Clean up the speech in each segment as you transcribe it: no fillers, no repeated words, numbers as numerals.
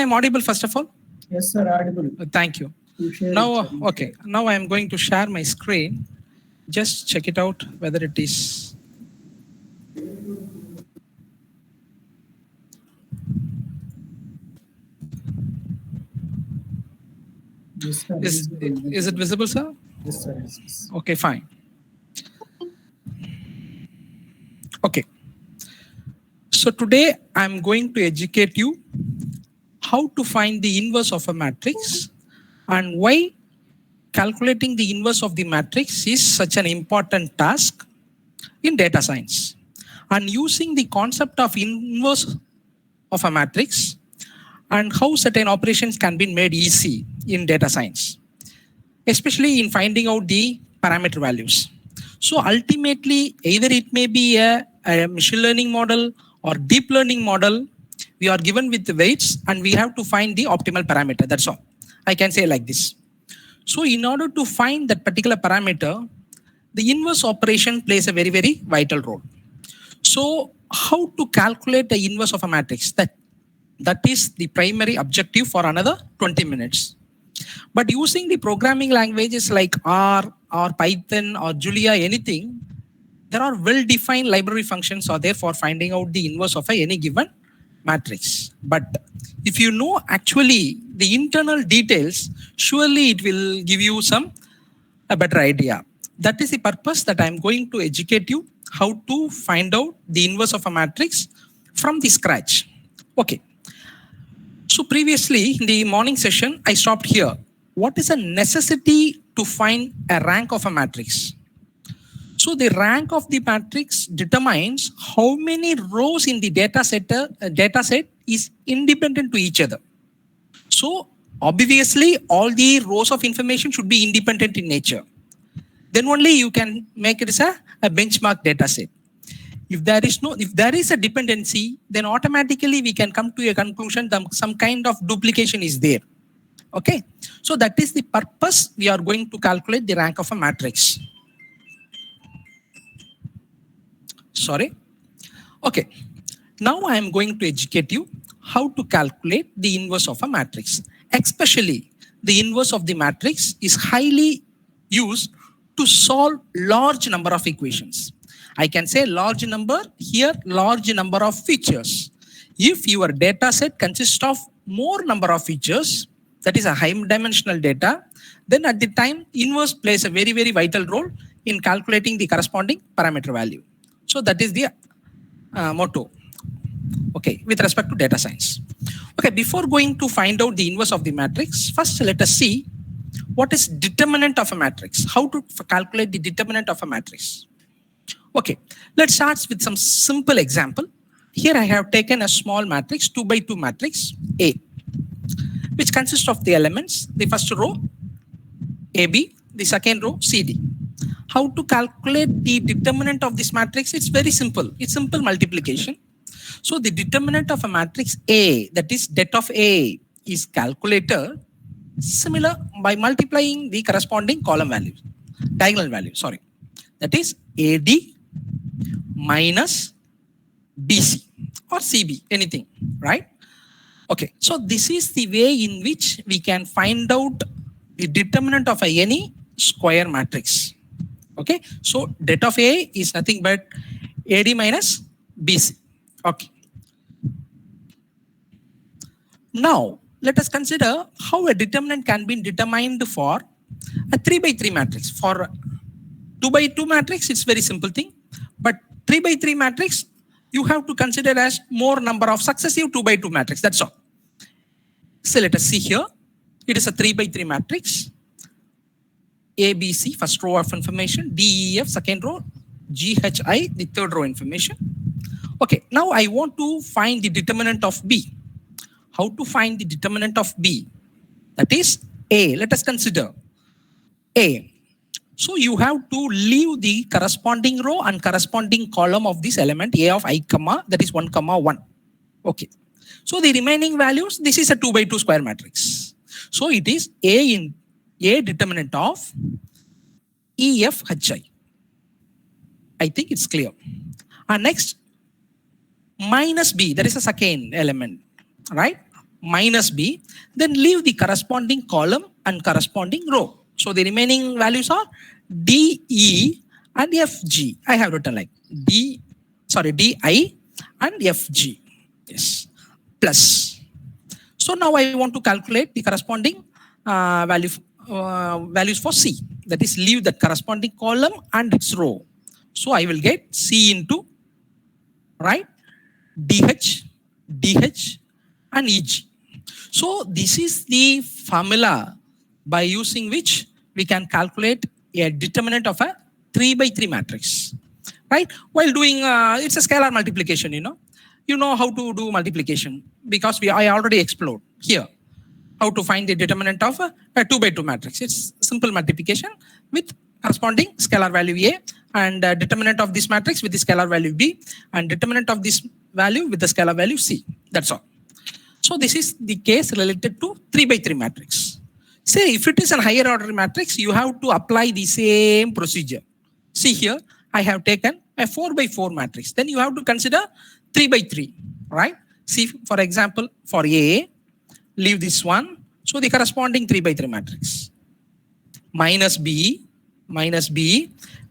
I'm audible first of all? Yes, sir, audible. Thank you. You share Now, it, sir. okay. Now I am going to share my screen. Just check it out whether it is. Yes, sir. Is it visible, sir? Yes, sir. Yes. Okay, fine. Okay. So today I'm going to educate you how to find the inverse of a matrix and why calculating the inverse of the matrix is such an important task in data science. And using the concept of inverse of a matrix and how certain operations can be made easy in data science, especially in finding out the parameter values. So ultimately, either it may be a machine learning model or deep learning model, we are given with the weights and we have to find the optimal parameter. That's all. I can say like this. So in order to find that particular parameter, the inverse operation plays a very, very vital role. So how to calculate the inverse of a matrix? That is the primary objective for another 20 minutes. But using the programming languages like R or Python or Julia, anything, there are well-defined library functions are there for finding out the inverse of any given matrix. But if you know actually the internal details, surely it will give you a better idea. That is the purpose that I'm going to educate you how to find out the inverse of a matrix from the scratch. Okay. So previously in the morning session, I stopped here. What is a necessity to find a rank of a matrix? So the rank of the matrix determines how many rows in the data set is independent to each other. So obviously all the rows of information should be independent in nature. Then only you can make it as a benchmark data set. If there is a dependency, then automatically we can come to a conclusion that some kind of duplication is there. Okay, so that is the purpose we are going to calculate the rank of a matrix. Sorry. Okay, now I am going to educate you how to calculate the inverse of a matrix. Especially the inverse of the matrix is highly used to solve large number of equations. I can say large number, here large number of features. If your data set consists of more number of features, that is a high dimensional data, then at the time inverse plays a very, very vital role in calculating the corresponding parameter value. So that is the motto, okay, with respect to data science. Okay, before going to find out the inverse of the matrix, first let us see what is determinant of a matrix, how to calculate the determinant of a matrix. Okay, let's start with some simple example. Here I have taken a small matrix, 2 by 2 matrix A, which consists of the elements, the first row AB, the second row CD. How to calculate the determinant of this matrix? It's very simple. It's simple multiplication. So the determinant of a matrix A, that is det of A, is calculated similar by multiplying the corresponding column value, diagonal value, sorry. That is AD minus BC or CB, anything, right? Okay, so this is the way in which we can find out the determinant of any square matrix. Okay, so det of A is nothing but AD minus BC. Okay. Now, let us consider how a determinant can be determined for a 3 by 3 matrix. For 2 by 2 matrix, it's very simple thing. But 3 by 3 matrix, you have to consider as more number of successive 2 by 2 matrix. That's all. So let us see here. It is a 3 by 3 matrix. ABC, first row of information. DEF, second row. GHI, the third row information. Okay, now I want to find the determinant of B. How to find the determinant of B? That is A. Let us consider A. So you have to leave the corresponding row and corresponding column of this element A of I comma, that is 1 comma 1. Okay. So the remaining values, this is a 2 by 2 square matrix. So it is A in A determinant of EFHI. I think it's clear. And next, minus B, that is a second element, right? minus B, then leave the corresponding column and corresponding row. So the remaining values are D, E, and F, G. I have written like D, and F, G. Yes, plus. So now I want to calculate the corresponding values for C. That is, leave the corresponding column and its row. So I will get C into, right, DH, and EG. So this is the formula by using which we can calculate a determinant of a 3 by 3 matrix, right? While doing, it's a scalar multiplication, you know how to do multiplication because I already explored here how to find the determinant of a 2 by 2 matrix. It's simple multiplication with corresponding scalar value A and determinant of this matrix with the scalar value B and determinant of this value with the scalar value C. That's all. So this is the case related to 3 by 3 matrix. Say if it is a higher order matrix, you have to apply the same procedure. See here, I have taken a 4 by 4 matrix. Then you have to consider 3 by 3, right? See, for example, for A, leave this one. So the corresponding 3 by 3 matrix. Minus B,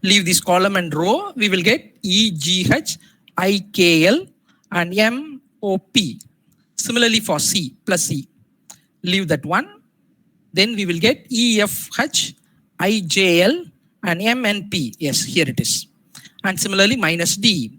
leave this column and row. We will get E, G, H, I, K, L, and M, O, P. Similarly for C, plus C. Leave that one. Then we will get E, F, H, I, J, L, and M, N, P. Yes, here it is. And similarly minus D.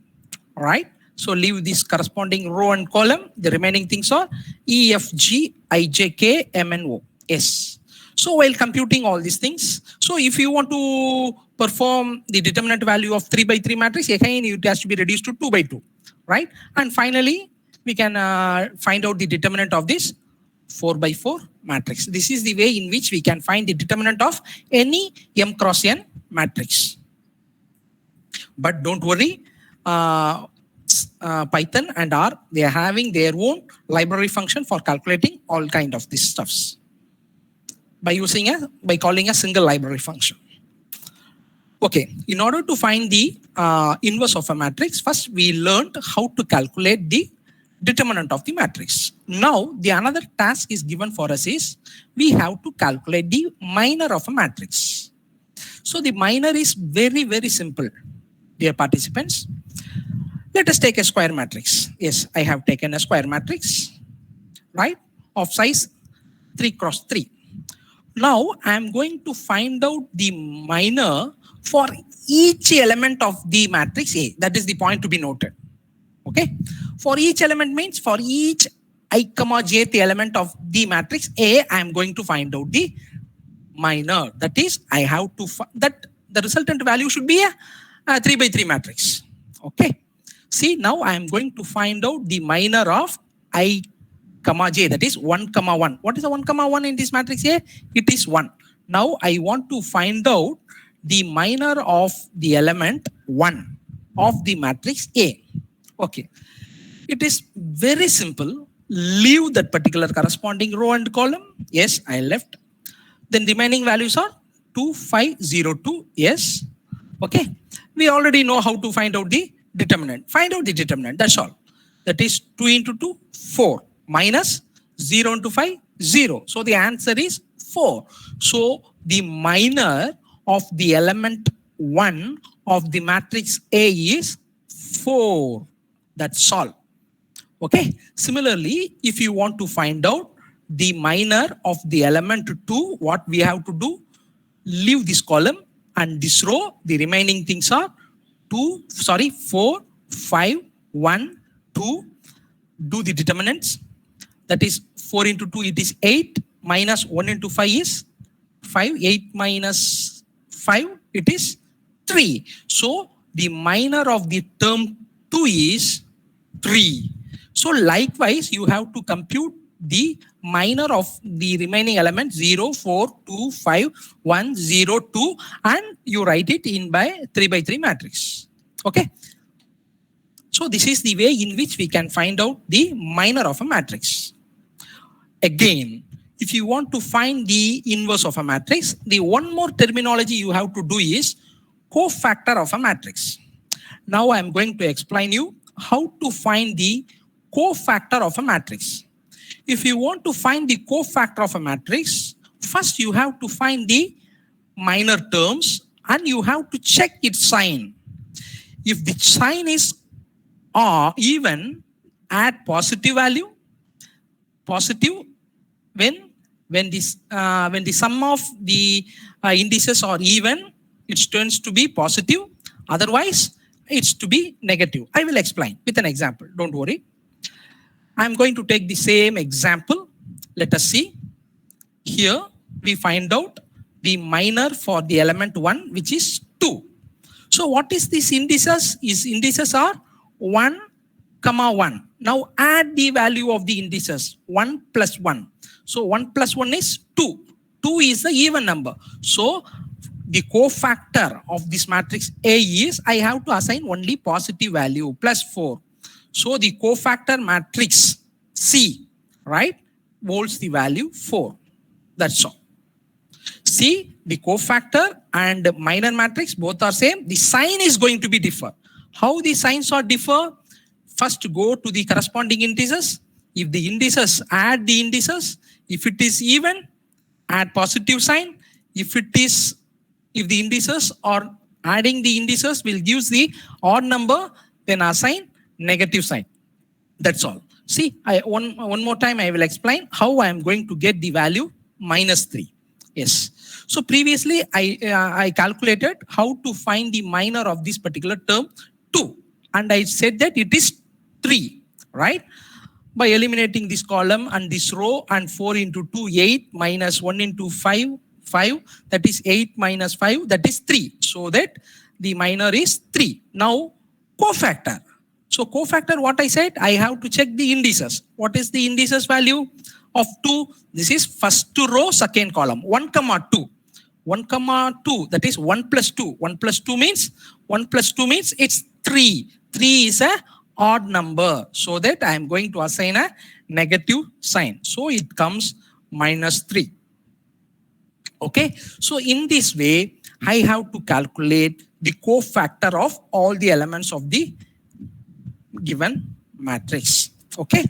All right. So leave this corresponding row and column. The remaining things are E, F, G, I, J, K, M, N, O, S. So while computing all these things, so if you want to perform the determinant value of 3 by 3 matrix, again it has to be reduced to 2 by 2, right? And finally, we can find out the determinant of this 4 by 4 matrix. This is the way in which we can find the determinant of any M cross N matrix. But don't worry, Python and R, they are having their own library function for calculating all kind of these stuffs by calling a single library function. Okay, in order to find the inverse of a matrix, first we learned how to calculate the determinant of the matrix. Now the another task is given for us is we have to calculate the minor of a matrix. So the minor is very, very simple, dear participants. Let us take a square matrix. Yes, I have taken a square matrix, right, of size 3 cross 3. Now I am going to find out the minor for each element of the matrix A. That is the point to be noted. Okay. For each element means for each I, jth element of the matrix A, I am going to find out the minor. That is, I have to that the resultant value should be a 3 by 3 matrix. Okay. See, now I am going to find out the minor of I, j, that is 1, 1. What is the 1, 1 in this matrix A? It is 1. Now I want to find out the minor of the element 1 of the matrix A. Okay. It is very simple. Leave that particular corresponding row and column. Yes, I left. Then remaining values are 2, 5, 0, 2. Yes. Okay. We already know how to find out the determinant. Find out the determinant. That's all. That is 2 into 2, 4. Minus 0 into 5, 0. So the answer is 4. So the minor of the element 1 of the matrix A is 4. That's all. Okay. Similarly, if you want to find out the minor of the element 2, what we have to do? Leave this column and this row. The remaining things are 4, 5, 1, 2. Do the determinants. That is 4 into 2, it is 8. Minus 1 into 5 is 5. 8 minus 5, it is 3. So the minor of the term 2 is 3. So likewise, you have to compute the minor of the remaining element 0, 4, 2, 5, 1, 0, 2, and you write it in by 3 by 3 matrix. Okay. So this is the way in which we can find out the minor of a matrix. Again, if you want to find the inverse of a matrix, the one more terminology you have to do is cofactor of a matrix. Now I am going to explain you how to find the cofactor of a matrix. if you want to find the cofactor of a matrix, first you have to find the minor terms and you have to check its sign. If the sign is even, add positive value. Positive when the sum of the indices are even, it turns to be positive. Otherwise, it's to be negative. I will explain with an example. Don't worry. I'm going to take the same example. Let us see. Here we find out the minor for the element 1, which is 2. So what is this indices? Indices are 1, 1. Now add the value of the indices 1 plus 1. So 1 plus 1 is 2. 2 is the even number. So the cofactor of this matrix A is, I have to assign only positive value plus 4. So the cofactor matrix C, right, holds the value 4. That's all. See, the cofactor and minor matrix both are same. The sign is going to be differ. How the signs are differ? First go to the corresponding indices. If the indices, add the indices. If it is even, add positive sign. If the indices or adding the indices will give the odd number, then assign negative sign. That's all. See, one more time I will explain how I am going to get the value -3. Yes. So previously I calculated how to find the minor of this particular term 2, and I said that it is 3, right? By eliminating this column and this row, and 4 into 2, 8, minus 1 into 5, 5, that is 8 minus 5, that is 3. So that the minor is 3. Now cofactor. So cofactor, what I said, I have to check the indices. What is the indices value of 2? This is first row, second column, 1, 2. 1, 2, that is 1 plus 2. 1 plus 2 means it's 3. 3 is a odd number. So that I am going to assign a negative sign. So it comes -3. Okay. So in this way, I have to calculate the cofactor of all the elements of the given matrix. Okay.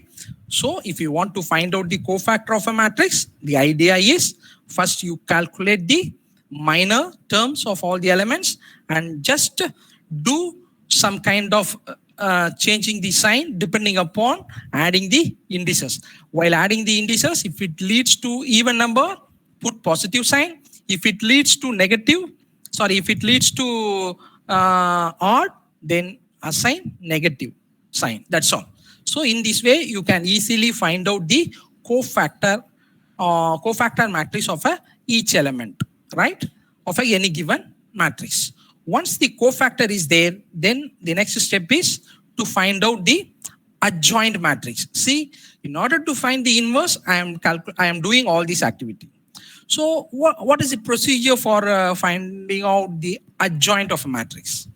So if you want to find out the cofactor of a matrix, the idea is first you calculate the minor terms of all the elements and just do some kind of changing the sign depending upon adding the indices. While adding the indices, if it leads to even number, put positive sign. If it leads to odd, then assign negative sign. That's all. So in this way, you can easily find out the cofactor matrix of each element, right, of any given matrix. Once the cofactor is there, then the next step is to find out the adjoint matrix. See, in order to find the inverse, I am doing all this activity. So what is the procedure for finding out the adjoint of a matrix?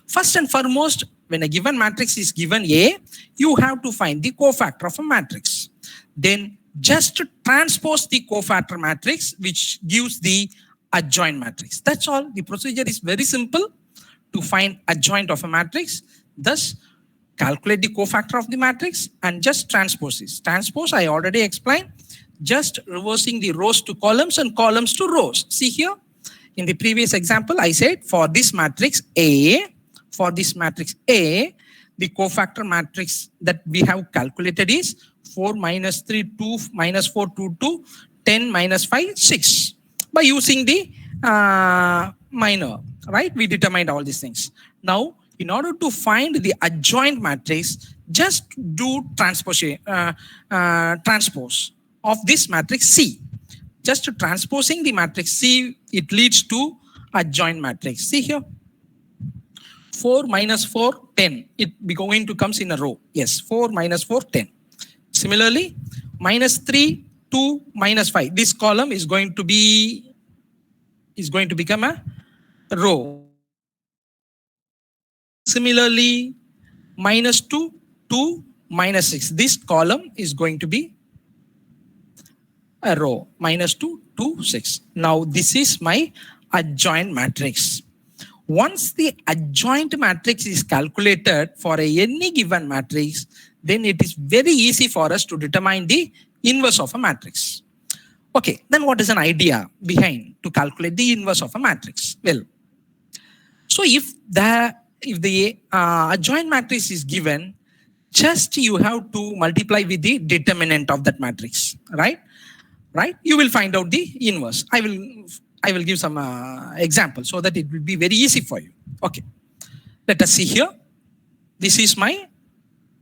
First and foremost, when a given matrix is given A, you have to find the cofactor of a matrix. Then just transpose the cofactor matrix, which gives the adjoint matrix. That's all. The procedure is very simple to find adjoint of a matrix. Thus, calculate the cofactor of the matrix and just transpose this. Transpose, I already explained. Just reversing the rows to columns and columns to rows. See here, in the previous example, I said for this matrix A, the cofactor matrix that we have calculated is 4 minus 3, 2, minus 4, 2, 2, 10, minus 5, 6. By using the minor, right? We determined all these things. Now, in order to find the adjoint matrix, just do transpose of this matrix C. Just transposing the matrix C, it leads to adjoint matrix. See here. 4 minus 4, 10. It going to comes in a row. Yes, 4 minus 4, 10. Similarly, minus 3, 2, minus 5. This column is going to become a row. Similarly, minus 2, 2, minus 6. This column is going to be a row. Minus 2, 2, 6. Now, this is my adjoint matrix. Once the adjoint matrix is calculated for any given matrix, then it is very easy for us to determine the inverse of a matrix. Okay, then what is an idea behind to calculate the inverse of a matrix? Well, so if the adjoint matrix is given, just you have to multiply with the determinant of that matrix, right? Right? You will find out the inverse. I will give some examples so that it will be very easy for you. Okay, let us see here. This is my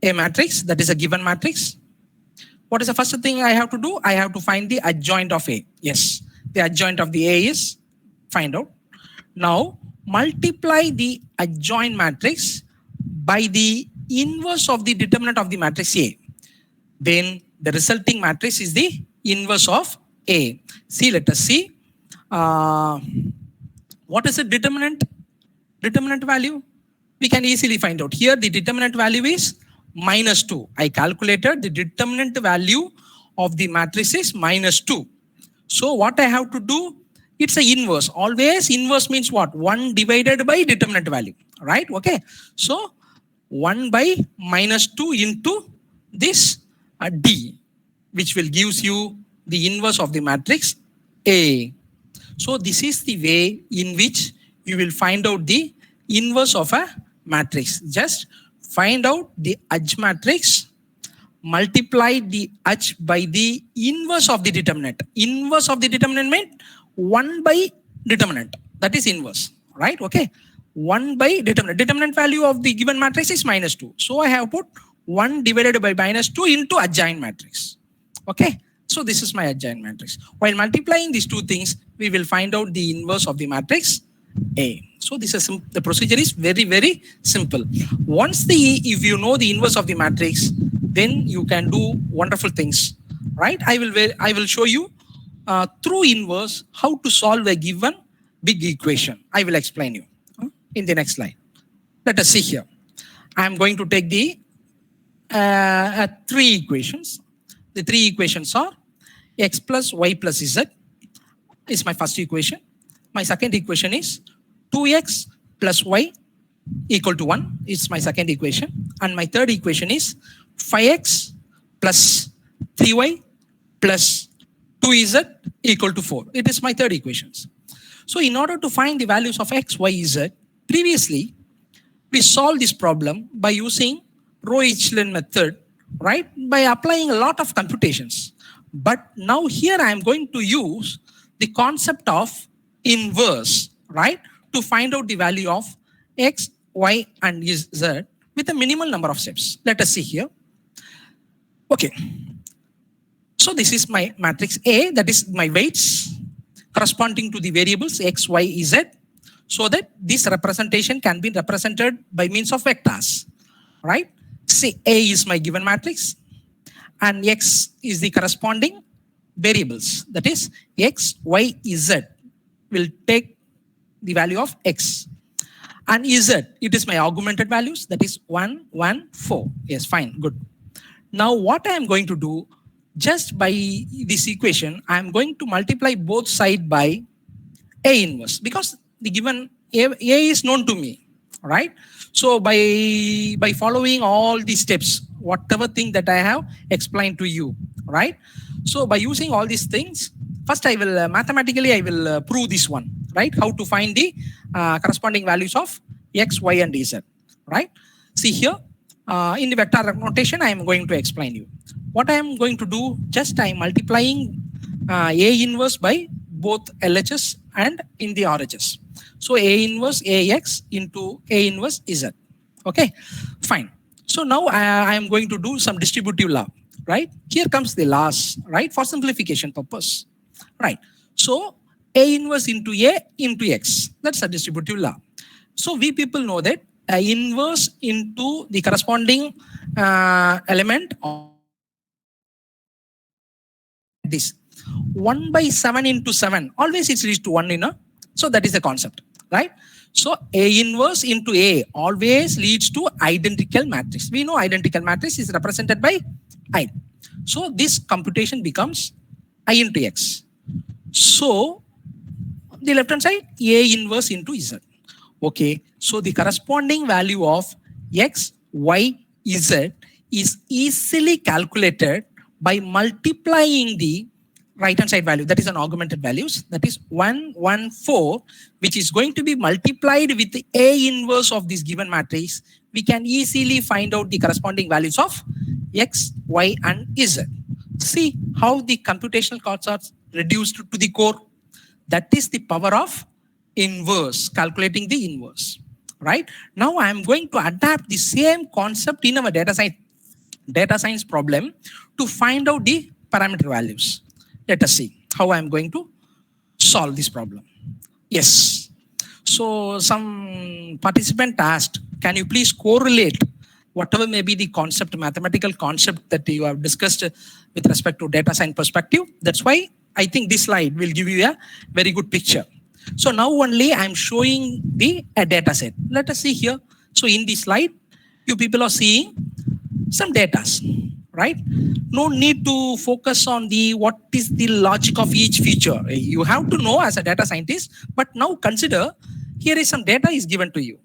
A matrix, that is a given matrix. What is the first thing I have to do? I have to find the adjoint of A. Yes, the adjoint of the A is find out. Now multiply the adjoint matrix by the inverse of the determinant of the matrix A. Then the resulting matrix is the inverse of A. See, let us see. What is the determinant value? We can easily find out. Here the determinant value is -2. I calculated the determinant value of the matrix is -2. So what I have to do, it's a inverse. Always inverse means what? 1 divided by determinant value, right? Okay. So 1 by -2 into this D, which will gives you the inverse of the matrix A. So this is the way in which you will find out the inverse of a matrix. Just find out the edge matrix, multiply the edge by the inverse of the determinant. Inverse of the determinant means 1 by determinant. That is inverse, right? Okay. 1 by determinant. Determinant value of the given matrix is -2. So I have put 1 divided by -2 into adjoint matrix. Okay. So this is my adjoint matrix. While multiplying these two things, we will find out the inverse of the matrix A. So this is the procedure is very, very simple. Once if you know the inverse of the matrix, then you can do wonderful things, right? I will show you through inverse how to solve a given big equation. I will explain you in the next slide. Let us see here. I am going to take the 3 equations. The 3 equations are x plus y plus z is my first equation. My second equation is 2x plus y equal to 1. It's my second equation. And my third equation is 5x plus 3y plus 2z equal to 4. It is my third equations. So in order to find the values of x, y, z, previously we solved this problem by using row echelon method, right? By applying a lot of computations. But now here I am going to use the concept of inverse, right? To find out the value of x, y, and z with a minimal number of steps. Let us see here. Okay. So this is my matrix A, that is my weights corresponding to the variables x, y, z, so that this representation can be represented by means of vectors, right? Say A is my given matrix and x is the corresponding variables, that is x, y, z will take the value of x. And z, it is my augmented values, that is 1, 1, 4. Yes, fine, good. Now what I am going to do, just by this equation, I am going to multiply both sides by A inverse, because the given A is known to me, right? So by following all these steps, whatever thing that I have explained to you, right? So by using all these things, first I will mathematically I will prove this one, right? How to find the corresponding values of x, y, and z, right? See here, in the vector notation, I am going to explain you. What I am going to do, just I am multiplying A inverse by both LHS and in the RHS. So A inverse AX into A inverse Z. Okay, fine. So now I am going to do some distributive law, right? Here comes the laws, right? For simplification purpose, right? So A inverse into A into X, that's a distributive law. So we people know that A inverse into the corresponding element of this 1 by 7 into 7, always it leads to 1, you know. So that is the concept, right? So A inverse into A always leads to identical matrix. We know identical matrix is represented by I. So this computation becomes I into X. So the left hand side, A inverse into Z. Okay, so the corresponding value of X, Y, Z is easily calculated by multiplying the right hand side value, that is an augmented values, that is 114, which is going to be multiplied with the A inverse of this given matrix, we can easily find out the corresponding values of X, Y, and Z. See how the computational costs are reduced to the core. That is the power of inverse, calculating the inverse, right? Now I am going to adapt the same concept in our data science problem to find out the parameter values. Let us see how I am going to solve this problem. Yes. So some participant asked, can you please correlate whatever may be the concept, mathematical concept that you have discussed with respect to data science perspective? That's why I think this slide will give you a very good picture. So now only I'm showing the data set. Let us see here. So in this slide, you people are seeing some data, right? No need to focus on the what is the logic of each feature. You have to know as a data scientist, but now consider here is some data is given to you.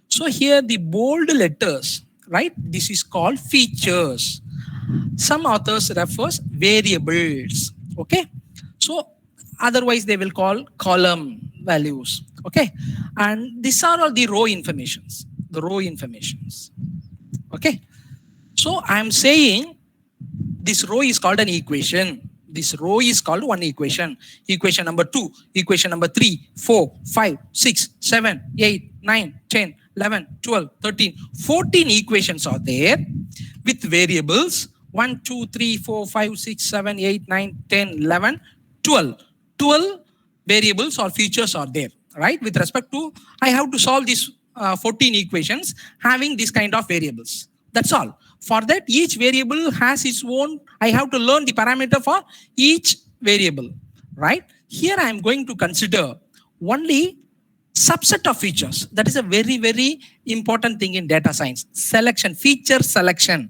So here the bold letters, right? This is called features. Some authors refers variables, okay? So otherwise they will call column values, okay? And these are all the row informations, okay? So I'm saying this row is called an equation. This row is called one equation. Equation number 2, equation number 3, 4, 5, 6, 7, 8, 9, 10, 11, 12, 13, 14 equations are there with variables 1, 2, 3, 4, 5, 6, 7, 8, 9, 10, 11, 12. 12 variables or features are there, right? With respect to, I have to solve these 14 equations having this kind of variables. That's all. For that, each variable has its own, I have to learn the parameter for each variable, right? Here I am going to consider only subset of features. That is a very, very important thing in data science. Selection, feature selection,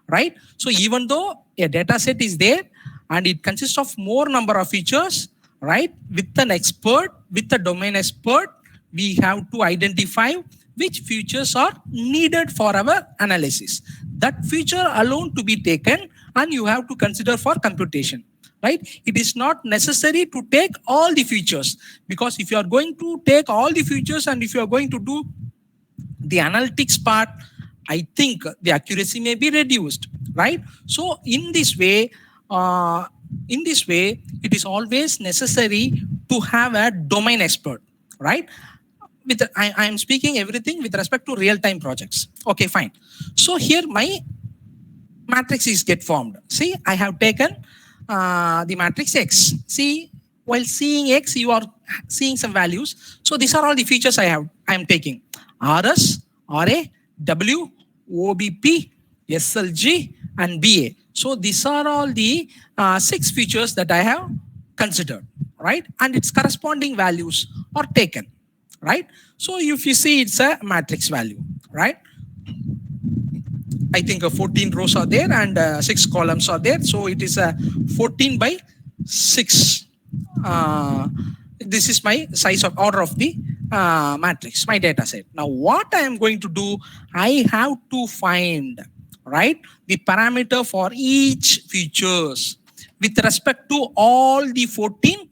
right? So even though a data set is there and it consists of more number of features, right? With an expert, with a domain expert, we have to identify which features are needed for our analysis. That feature alone to be taken and you have to consider for computation, right? It is not necessary to take all the features, because if you are going to take all the features and if you are going to do the analytics part, I think the accuracy may be reduced, right? So in this way, it is always necessary to have a domain expert, right? I am speaking everything with respect to real-time projects. Okay, fine. So here my matrix is get formed. See, I have taken the matrix X. See, while seeing X, you are seeing some values. So these are all the features I am taking. RS, RA, W, OBP, SLG, and BA. So these are all the 6 features that I have considered, right? And its corresponding values are taken, right? So if you see, it's a matrix value, right? I think 14 rows are there and 6 columns are there. So it is a 14 by 6. This is my size of order of the matrix, my data set. Now what I am going to do, I have to find, right, the parameter for each features with respect to all the 14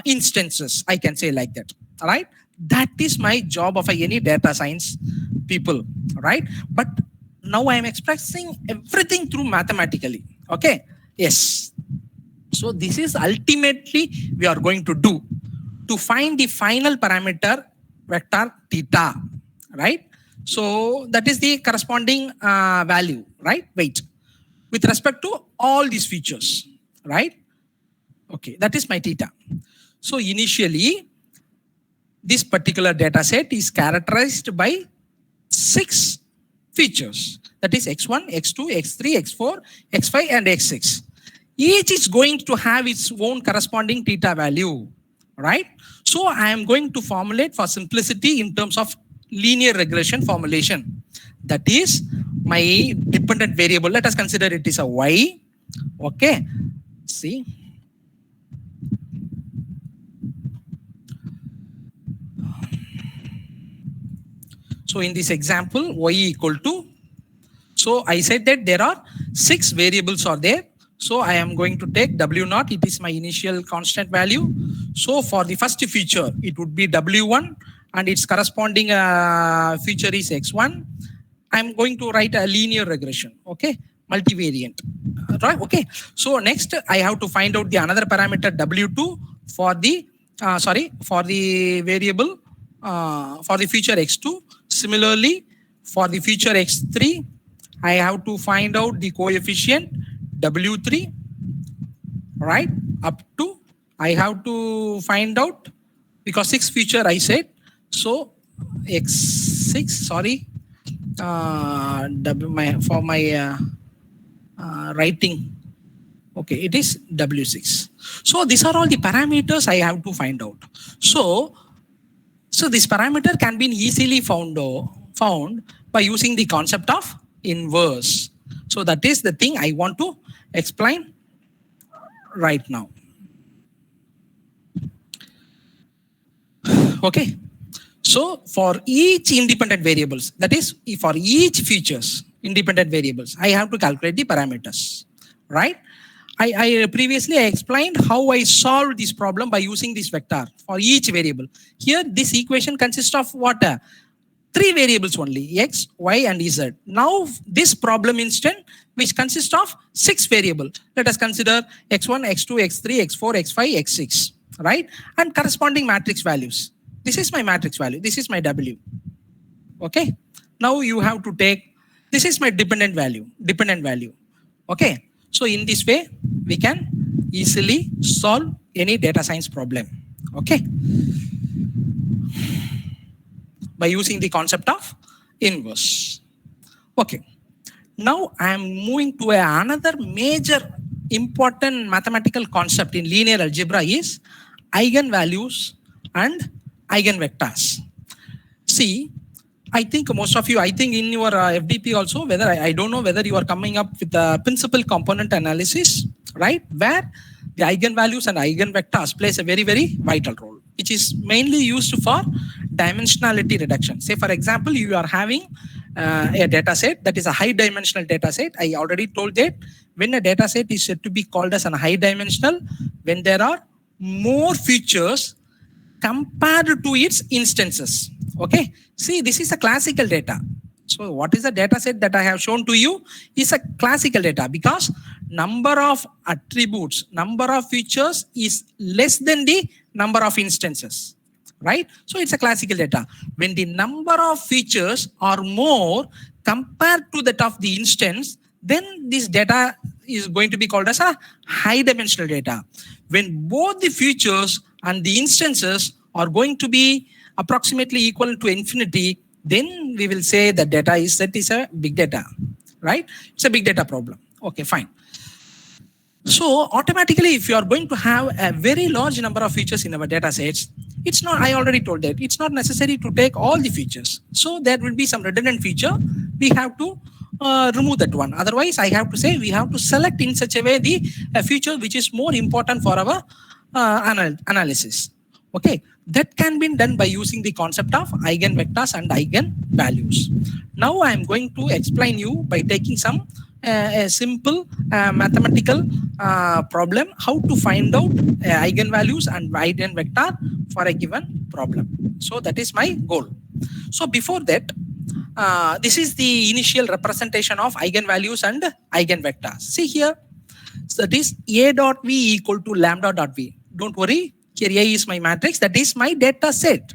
instances, I can say like that, all right? That is my job of any data science people, right? But now I am expressing everything through mathematically, okay? Yes. So this is ultimately we are going to do to find the final parameter vector theta, right? So that is the corresponding value, right? Weight with respect to all these features, right? Okay, that is my theta. So initially, this particular data set is characterized by 6 features. That is X1, X2, X3, X4, X5, and X6. Each is going to have its own corresponding theta value, right? So I am going to formulate for simplicity in terms of linear regression formulation. That is my dependent variable. Let us consider it is a Y. Okay. See. So in this example, Y equal to, so I said that there are 6 variables are there. So I am going to take W0. It is my initial constant value. So for the first feature, it would be W1 and its corresponding feature is X1. I'm going to write a linear regression, okay, multivariant, right? Okay. So next I have to find out the another parameter W2 for the for the variable for the feature X2. Similarly, for the feature X3, I have to find out the coefficient W3, right? Up to I have to find out because 6 feature I said, so X6, sorry. For my writing, okay, it is W6. So these are all the parameters I have to find out. So this parameter can be easily found by using the concept of inverse. So that is the thing I want to explain right now. Okay. So for each independent variables, that is for each features, independent variables, I have to calculate the parameters, right? I previously explained how I solved this problem by using this vector for each variable. Here, this equation consists of what? 3 variables only, X, Y, and Z. Now, this problem instant, which consists of 6 variables. Let us consider X1, X2, X3, X4, X5, X6, right? And corresponding matrix values. This is my matrix value. This is my W. Okay. Now you have to take, this is my dependent value. Okay. So in this way, we can easily solve any data science problem. Okay. By using the concept of inverse. Okay. Now I am moving to another major important mathematical concept in linear algebra is eigenvalues and eigenvectors. See, I think most of you, I think in your FDP also, whether I don't know whether you are coming up with the principal component analysis, right? Where the eigenvalues and eigenvectors plays a very, very vital role, which is mainly used for dimensionality reduction. Say, for example, you are having a data set that is a high dimensional data set. I already told that when a data set is said to be called as a high dimensional, when there are more features compared to its instances. Okay. See, this is a classical data. So what is the data set that I have shown to you is a classical data because number of attributes, number of features is less than the number of instances, right? So it's a classical data. When the number of features are more compared to that of the instance, then this data is going to be called as a high dimensional data. When both the features and the instances are going to be approximately equal to infinity, then we will say that data is a big data, right? It's a big data problem. Okay, fine. So automatically, if you are going to have a very large number of features in our data sets, it's not, I already told that, it's not necessary to take all the features. So there will be some redundant feature. We have to remove that one. Otherwise, I have to say we have to select in such a way the feature which is more important for our analysis. Okay, that can be done by using the concept of eigenvectors and eigenvalues. Now I am going to explain you by taking some a simple mathematical problem how to find out eigenvalues and eigenvector for a given problem. So that is my goal. So before that, this is the initial representation of eigenvalues and eigenvectors. See here, so that is A dot V equal to lambda dot V. Don't worry, here A is my matrix, that is my data set,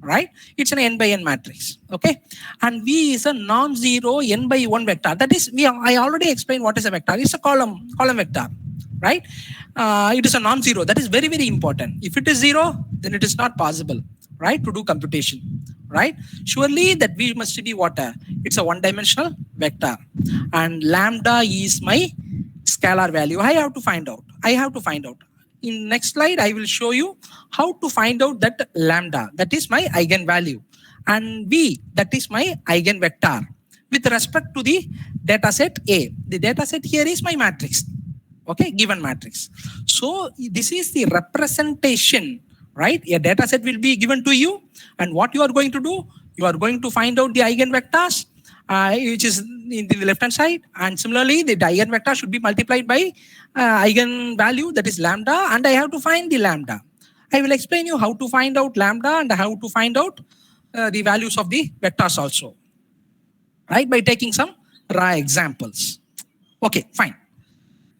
right? It's an n by n matrix, okay? And V is a non-zero n by 1 vector. That is, I already explained what is a vector. It's a column vector, right? It is a non-zero. That is very, very important. If it is 0, then it is not possible, right, to do computation, right? Surely that V must be what? It's a one-dimensional vector. And lambda is my scalar value. I have to find out. In next slide, I will show you how to find out that lambda, that is my eigenvalue, and V, that is my eigenvector with respect to the data set A. The data set here is my matrix, okay, given matrix. So this is the representation, right? A data set will be given to you, and what you are going to do, you are going to find out the eigenvectors, which is in the left hand side, and similarly the eigenvector should be multiplied by eigenvalue, that is lambda, and I have to find the lambda. I will explain you how to find out lambda and how to find out the values of the vectors also, right, by taking some raw examples. Okay, fine.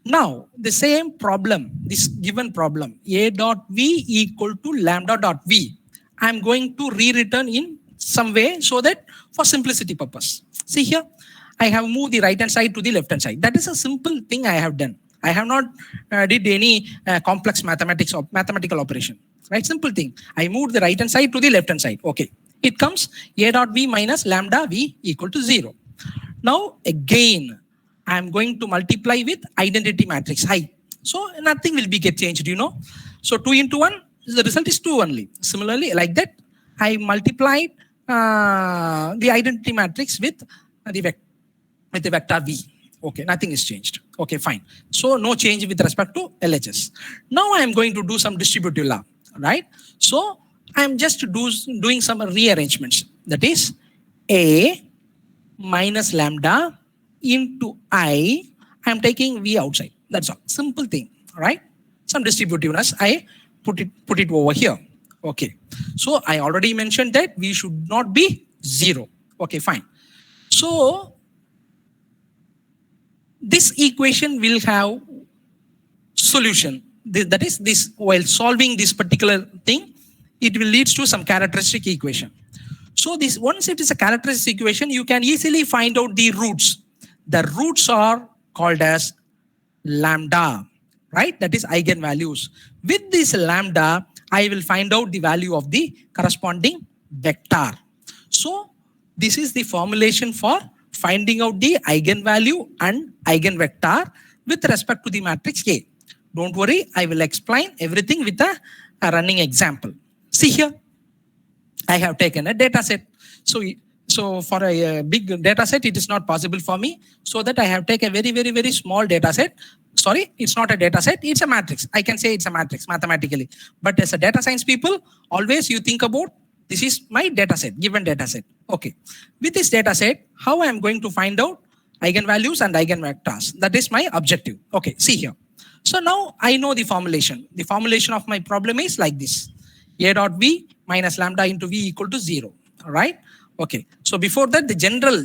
Now the same problem, this given problem, a dot v equal to lambda dot v, I am going to rewritten in some way so that for simplicity purpose. See here, I have moved the right hand side to the left hand side. That is a simple thing I have done. I have not did any complex mathematics or mathematical operation, right? Simple thing. I moved the right hand side to the left hand side. Okay, it comes a dot v minus lambda v equal to 0. Now again, I am going to multiply with identity matrix I. So nothing will be get changed, you know. So 2 into 1, the result is 2 only. Similarly, like that, I multiplied the identity matrix with the vector v. Okay, nothing is changed. Okay, fine. So no change with respect to LHS. Now I am going to do some distributive law, right? So I am just doing some rearrangements. That is a minus lambda into I am taking v outside. That's all. Simple thing, right? Some distributiveness. I put it over here. Okay. So I already mentioned that v should not be 0. Okay, fine. So this equation will have solution. That is, this while solving this particular thing, it will lead to some characteristic equation. So this, once it is a characteristic equation, you can easily find out the roots. The roots are called as lambda, right? That is eigenvalues. With this lambda, I will find out the value of the corresponding vector. So this is the formulation for finding out the eigenvalue and eigenvector with respect to the matrix A. Don't worry, I will explain everything with a running example. See here, I have taken a data set. So for a big data set, it is not possible for me. So that I have taken a very small data set. Sorry, it's not a data set, it's a matrix. I can say it's a matrix mathematically. But as a data science people, always you think about, this is my data set, given data set. Okay. With this data set, how I am going to find out eigenvalues and eigenvectors? That is my objective. Okay, see here. So now I know the formulation. The formulation of my problem is like this. A dot v minus lambda into v equal to 0. All right. Okay. So before that, the general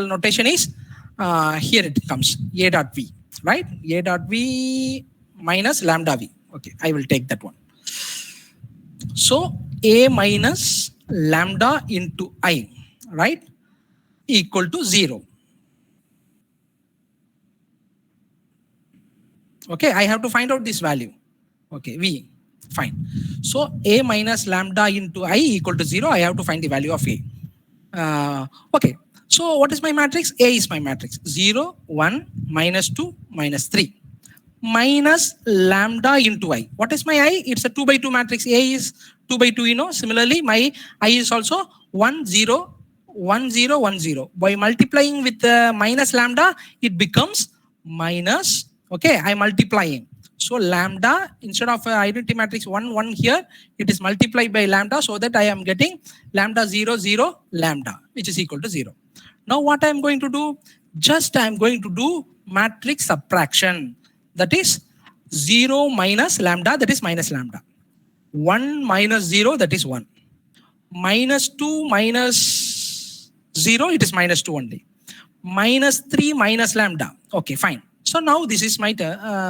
notation is here it comes a dot v, right? A dot v minus lambda v. Okay, I will take that one. So a minus lambda into I, right, equal to 0. Okay, I have to find out this value. Okay, v. Fine. So a minus lambda into I equal to 0. I have to find the value of a. Okay. So what is my matrix? A is my matrix. 0, 1, minus 2, minus 3. Minus lambda into I. What is my I? It's a 2 by 2 matrix. A is 2 by 2, you know. Similarly, my I is also 1, 0, 1, 0, 1, 0. By multiplying with minus lambda, it becomes minus. Okay, I'm multiplying. So lambda, instead of identity matrix 1, 1 here, it is multiplied by lambda, so that I am getting lambda 0, 0, lambda, which is equal to 0. Now what I am going to do? Just I am going to do matrix subtraction. That is 0 minus lambda, that is minus lambda. 1 minus 0, that is 1. Minus 2 minus 0, it is minus 2 only. Minus 3 minus lambda. Okay, fine. So now this is my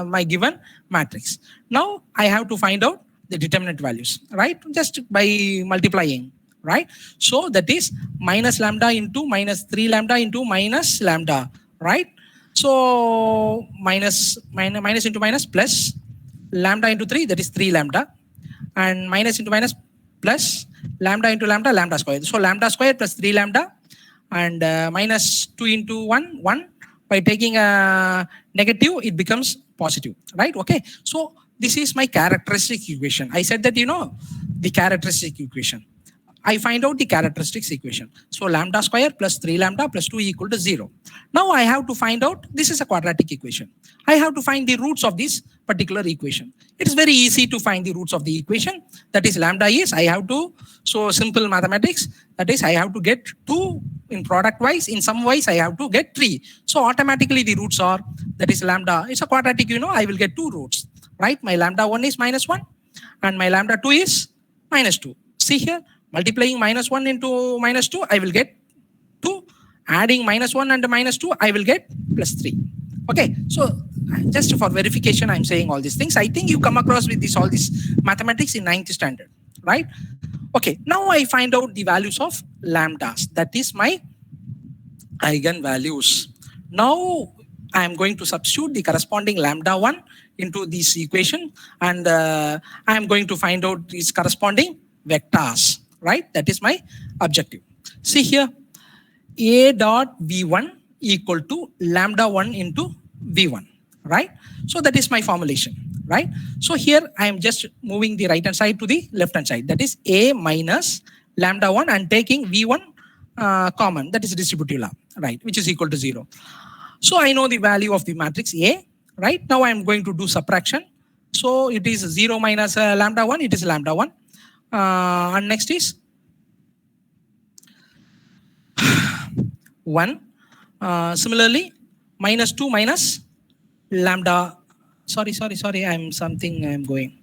my given matrix. Now I have to find out the determinant values, right? Just by multiplying, right? So that is minus lambda into minus 3 lambda into minus lambda, right? So minus into minus plus lambda into 3, that is 3 lambda, and minus into minus plus lambda into lambda, lambda square. So lambda square plus 3 lambda, and minus 2 into 1, 1. By taking a negative, it becomes positive, right? Okay. So this is my characteristic equation. I said that, you know, the characteristic equation. I find out the characteristics equation. So lambda square plus 3 lambda plus 2 equal to 0. Now I have to find out, this is a quadratic equation. I have to find the roots of this particular equation. It is very easy to find the roots of the equation. That is lambda is, I have to, so simple mathematics, that is I have to get 2 in product wise, in some wise I have to get 3. So automatically the roots are, that is lambda, it's a quadratic, you know, I will get 2 roots, right? My lambda 1 is minus 1 and my lambda 2 is minus 2. See here, multiplying minus 1 into minus 2, I will get 2. Adding minus 1 and minus 2, I will get plus 3. Okay, so just for verification, I'm saying all these things. I think you come across with this all this mathematics in 9th standard, right? Okay, now I find out the values of lambdas. That is my eigenvalues. Now I am going to substitute the corresponding lambda 1 into this equation, and I am going to find out these corresponding vectors, right? That is my objective. See here, A dot V1 equal to lambda 1 into V1, right? So that is my formulation, right? So here I am just moving the right hand side to the left hand side. That is A minus lambda 1 and taking V1 common, that is distributive law, right? Which is equal to 0. So I know the value of the matrix A, right? Now I am going to do subtraction. So it is 0 minus lambda 1, it is lambda 1. And next is 1. Similarly, minus 2 minus lambda. Sorry, I'm going.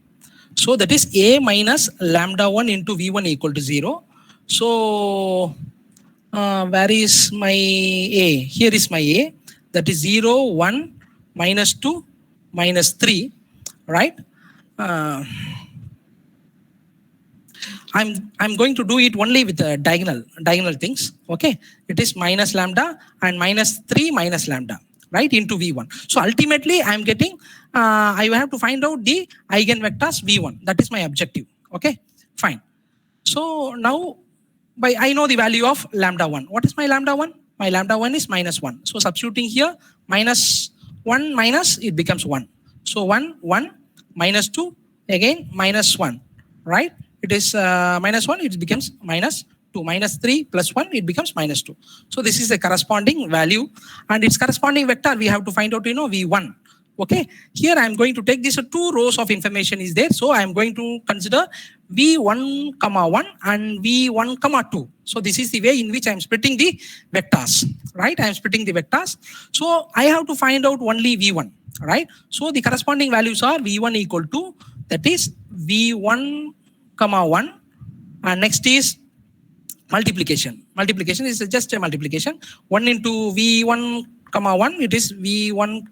So that is A minus lambda 1 into V1 equal to 0. So where is my A? Here is my A. That is 0, 1, minus 2, minus 3, right? I'm going to do it only with the diagonal things. Okay, it is minus lambda and minus 3 minus lambda, right, into V1. So ultimately I'm getting, I have to find out the eigenvectors V1. That is my objective. Okay, fine. So now I know the value of lambda 1. What is my lambda 1? My lambda 1 is minus 1. So substituting here, minus 1 minus, it becomes 1. So 1, 1, minus 2, again minus 1, right? It is minus 1, it becomes minus 2. Minus 3 plus 1, it becomes minus 2. So this is the corresponding value, and its corresponding vector we have to find out, V1. Okay, here I am going to take this 2 rows of information is there. So I am going to consider V1, 1 and V1, 2. So this is the way in which I am splitting the vectors, right? I am splitting the vectors. So I have to find out only V1, right? So the corresponding values are V1 equal to, that is V1, 1, and next is multiplication. Multiplication is just a multiplication. 1 into V1, 1, it is V1,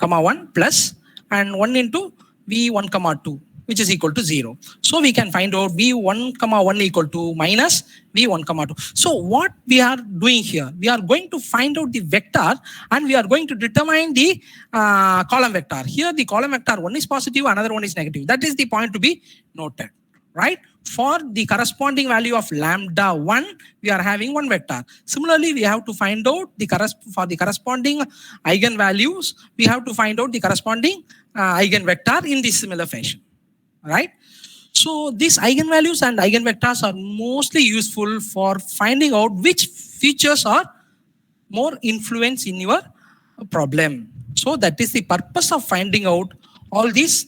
1 plus, and 1 into V1, 2, which is equal to 0. So we can find out V1, 1 equal to minus V1, 2. So what we are doing here, we are going to find out the vector and we are going to determine the column vector. Here the column vector, one is positive, another one is negative. That is the point to be noted, right? For the corresponding value of lambda 1, we are having one vector. Similarly, we have to find out for the corresponding eigenvalues, we have to find out the corresponding eigenvector in this similar fashion, right? So these eigenvalues and eigenvectors are mostly useful for finding out which features are more influence in your problem. So that is the purpose of finding out all these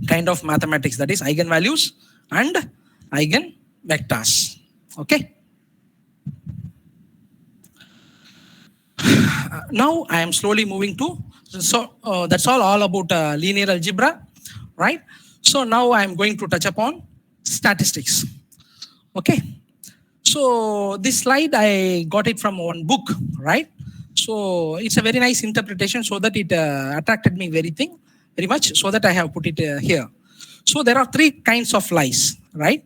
kind of mathematics, that is eigenvalues and eigenvectors. Okay. Now I am slowly moving to, so that's all about linear algebra, right? So now I am going to touch upon statistics. Okay. So this slide I got it from one book, right? So it's a very nice interpretation, so that it attracted me very much, so that I have put it here. So there are 3 kinds of lies, right?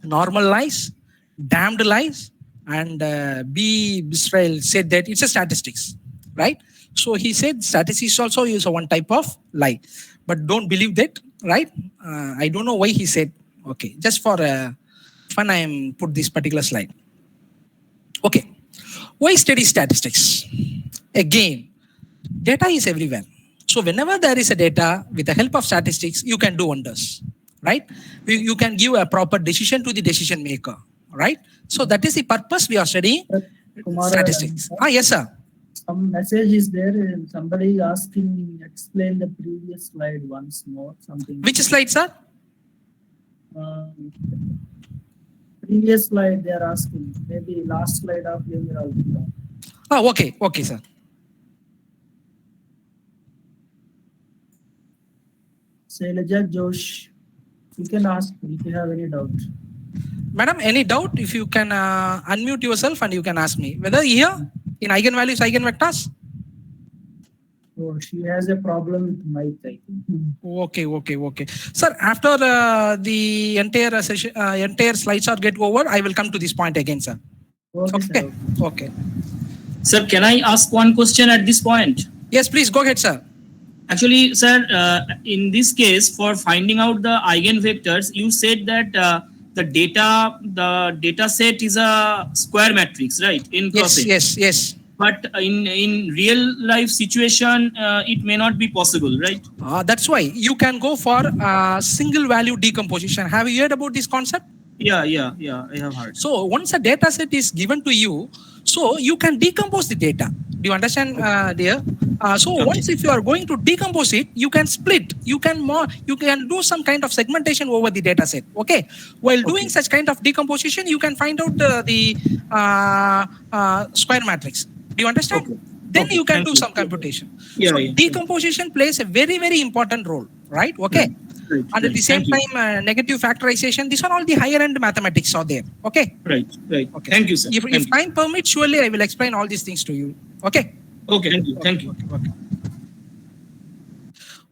Normal lies, damned lies, and B. Bisrael said that it's a statistics, right? So he said statistics also is one type of lie, but don't believe that, right? I don't know why he said. Okay, just for fun, I am put this particular slide. Okay, why study statistics? Again, data is everywhere. So whenever there is a data, with the help of statistics, you can do wonders, right? You can give a proper decision to the decision maker, right? So that is the purpose we are studying Kumara, statistics. Yes, sir. some message is there. Somebody asking, explain the previous slide once more. Something. Which slide, sir? Previous slide they are asking. Maybe last slide of linear algebra. Oh, okay, okay, sir. Shailaja Josh, you can ask if you have any doubt. Madam, any doubt? If you can unmute yourself and you can ask me. Whether here in eigenvalues, eigenvectors? Oh, she has a problem with mic, I think. Okay, okay, okay. Sir, after the entire session, entire slides are get over, I will come to this point again, sir. Okay, Okay, sir. okay. Sir, can I ask one question at this point? Yes, please go ahead, sir. Actually, sir, in this case, for finding out the eigenvectors, you said that the data set is a square matrix, right? In Yes, crossing. yes, yes. But in real life situation, it may not be possible, right? That's why you can go for single value decomposition. Have you heard about this concept? Yeah, I have heard. So once a data set is given to you, so you can decompose the data. Do you understand, dear? So Okay. once if you are going to decompose it, you can split. You can do some kind of segmentation over the data set. Okay. While doing such kind of decomposition, you can find out the square matrix. Do you understand? Okay. Then Okay, you can thank do you. some computation. Yeah, So yeah. decomposition plays a very, very important role, right? Okay. Right, And at the same thank you. time, negative factorization, these are all the higher end mathematics are there. Okay. Right. Okay. Thank you, sir. If Thank you. time permits, surely I will explain all these things to you. Okay. Okay, thank you.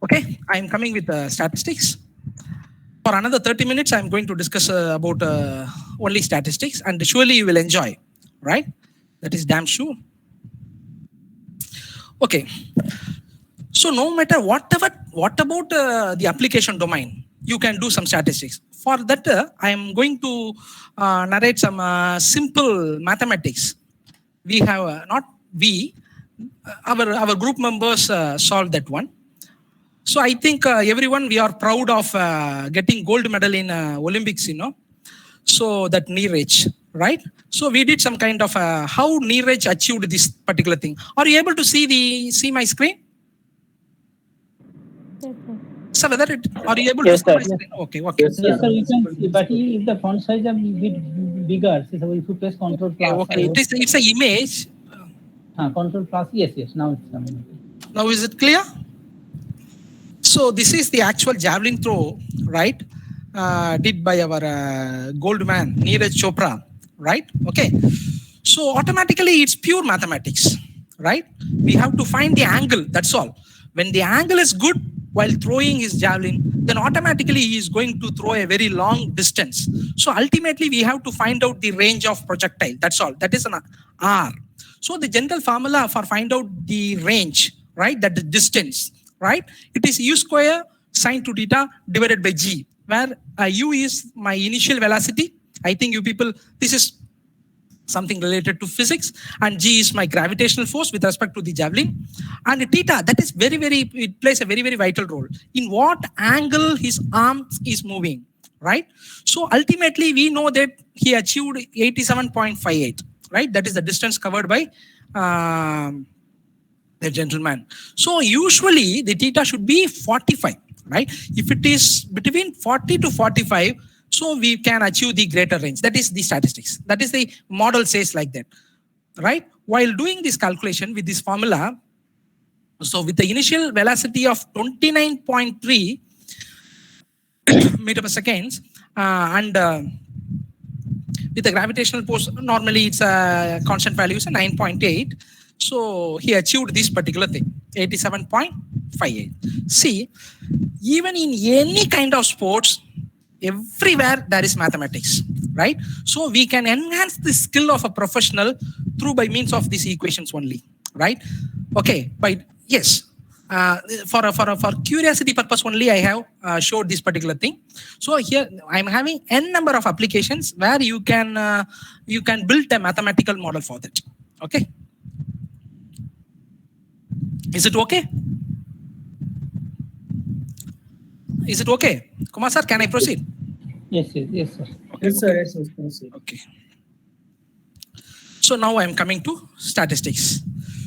Okay. I am coming with statistics. For another 30 minutes, I am going to discuss about only statistics, and surely you will enjoy, right? That is damn sure. Okay. So no matter what about the application domain, you can do some statistics. For that, I am going to narrate some simple mathematics. We have our group members solved that one. So I think everyone, we are proud of getting gold medal in Olympics, So that Neeraj, right? So we did some kind of how Neeraj achieved this particular thing. Are you able to see my screen? So whether are you able to see my screen? Okay, okay. Yes, sir, you can see, but if the font size is a bit bigger, so if you press Control plus. Okay. It's an image. Control plus, yes, now it's coming. Now is it clear? So this is the actual javelin throw, right? Did by our gold man, Neeraj Chopra, right? Okay. So automatically it's pure mathematics, right? We have to find the angle, that's all. When the angle is good while throwing his javelin, then automatically he is going to throw a very long distance. So ultimately we have to find out the range of projectile, that's all. That is an R. So the general formula for find out the range, right? That the distance, right? It is u square sine 2 theta divided by g, where u is my initial velocity. I think you people, this is something related to physics, and g is my gravitational force with respect to the javelin. And theta, that is it plays a very, very vital role in what angle his arm is moving, right? So ultimately we know that he achieved 87.58, right? That is the distance covered by the gentleman. So usually the theta should be 45, right? If it is between 40 to 45, so we can achieve the greater range. That is the statistics. That is the model says like that, right? While doing this calculation with this formula, so with the initial velocity of 29.3 meter per seconds, and with the gravitational force, normally it's a constant value, so 9.8. So he achieved this particular thing, 87.58. See, even in any kind of sports, everywhere there is mathematics, right? So we can enhance the skill of a professional through by means of these equations only, right? Okay, for curiosity purpose only, I have showed this particular thing. So here I'm having n number of applications where you can build a mathematical model for that. Okay. Is it okay? Is it okay? Kumar sir, can I proceed? Yes, sir. Yes, sir. Yes, yes, proceed. Okay. So now I am coming to statistics.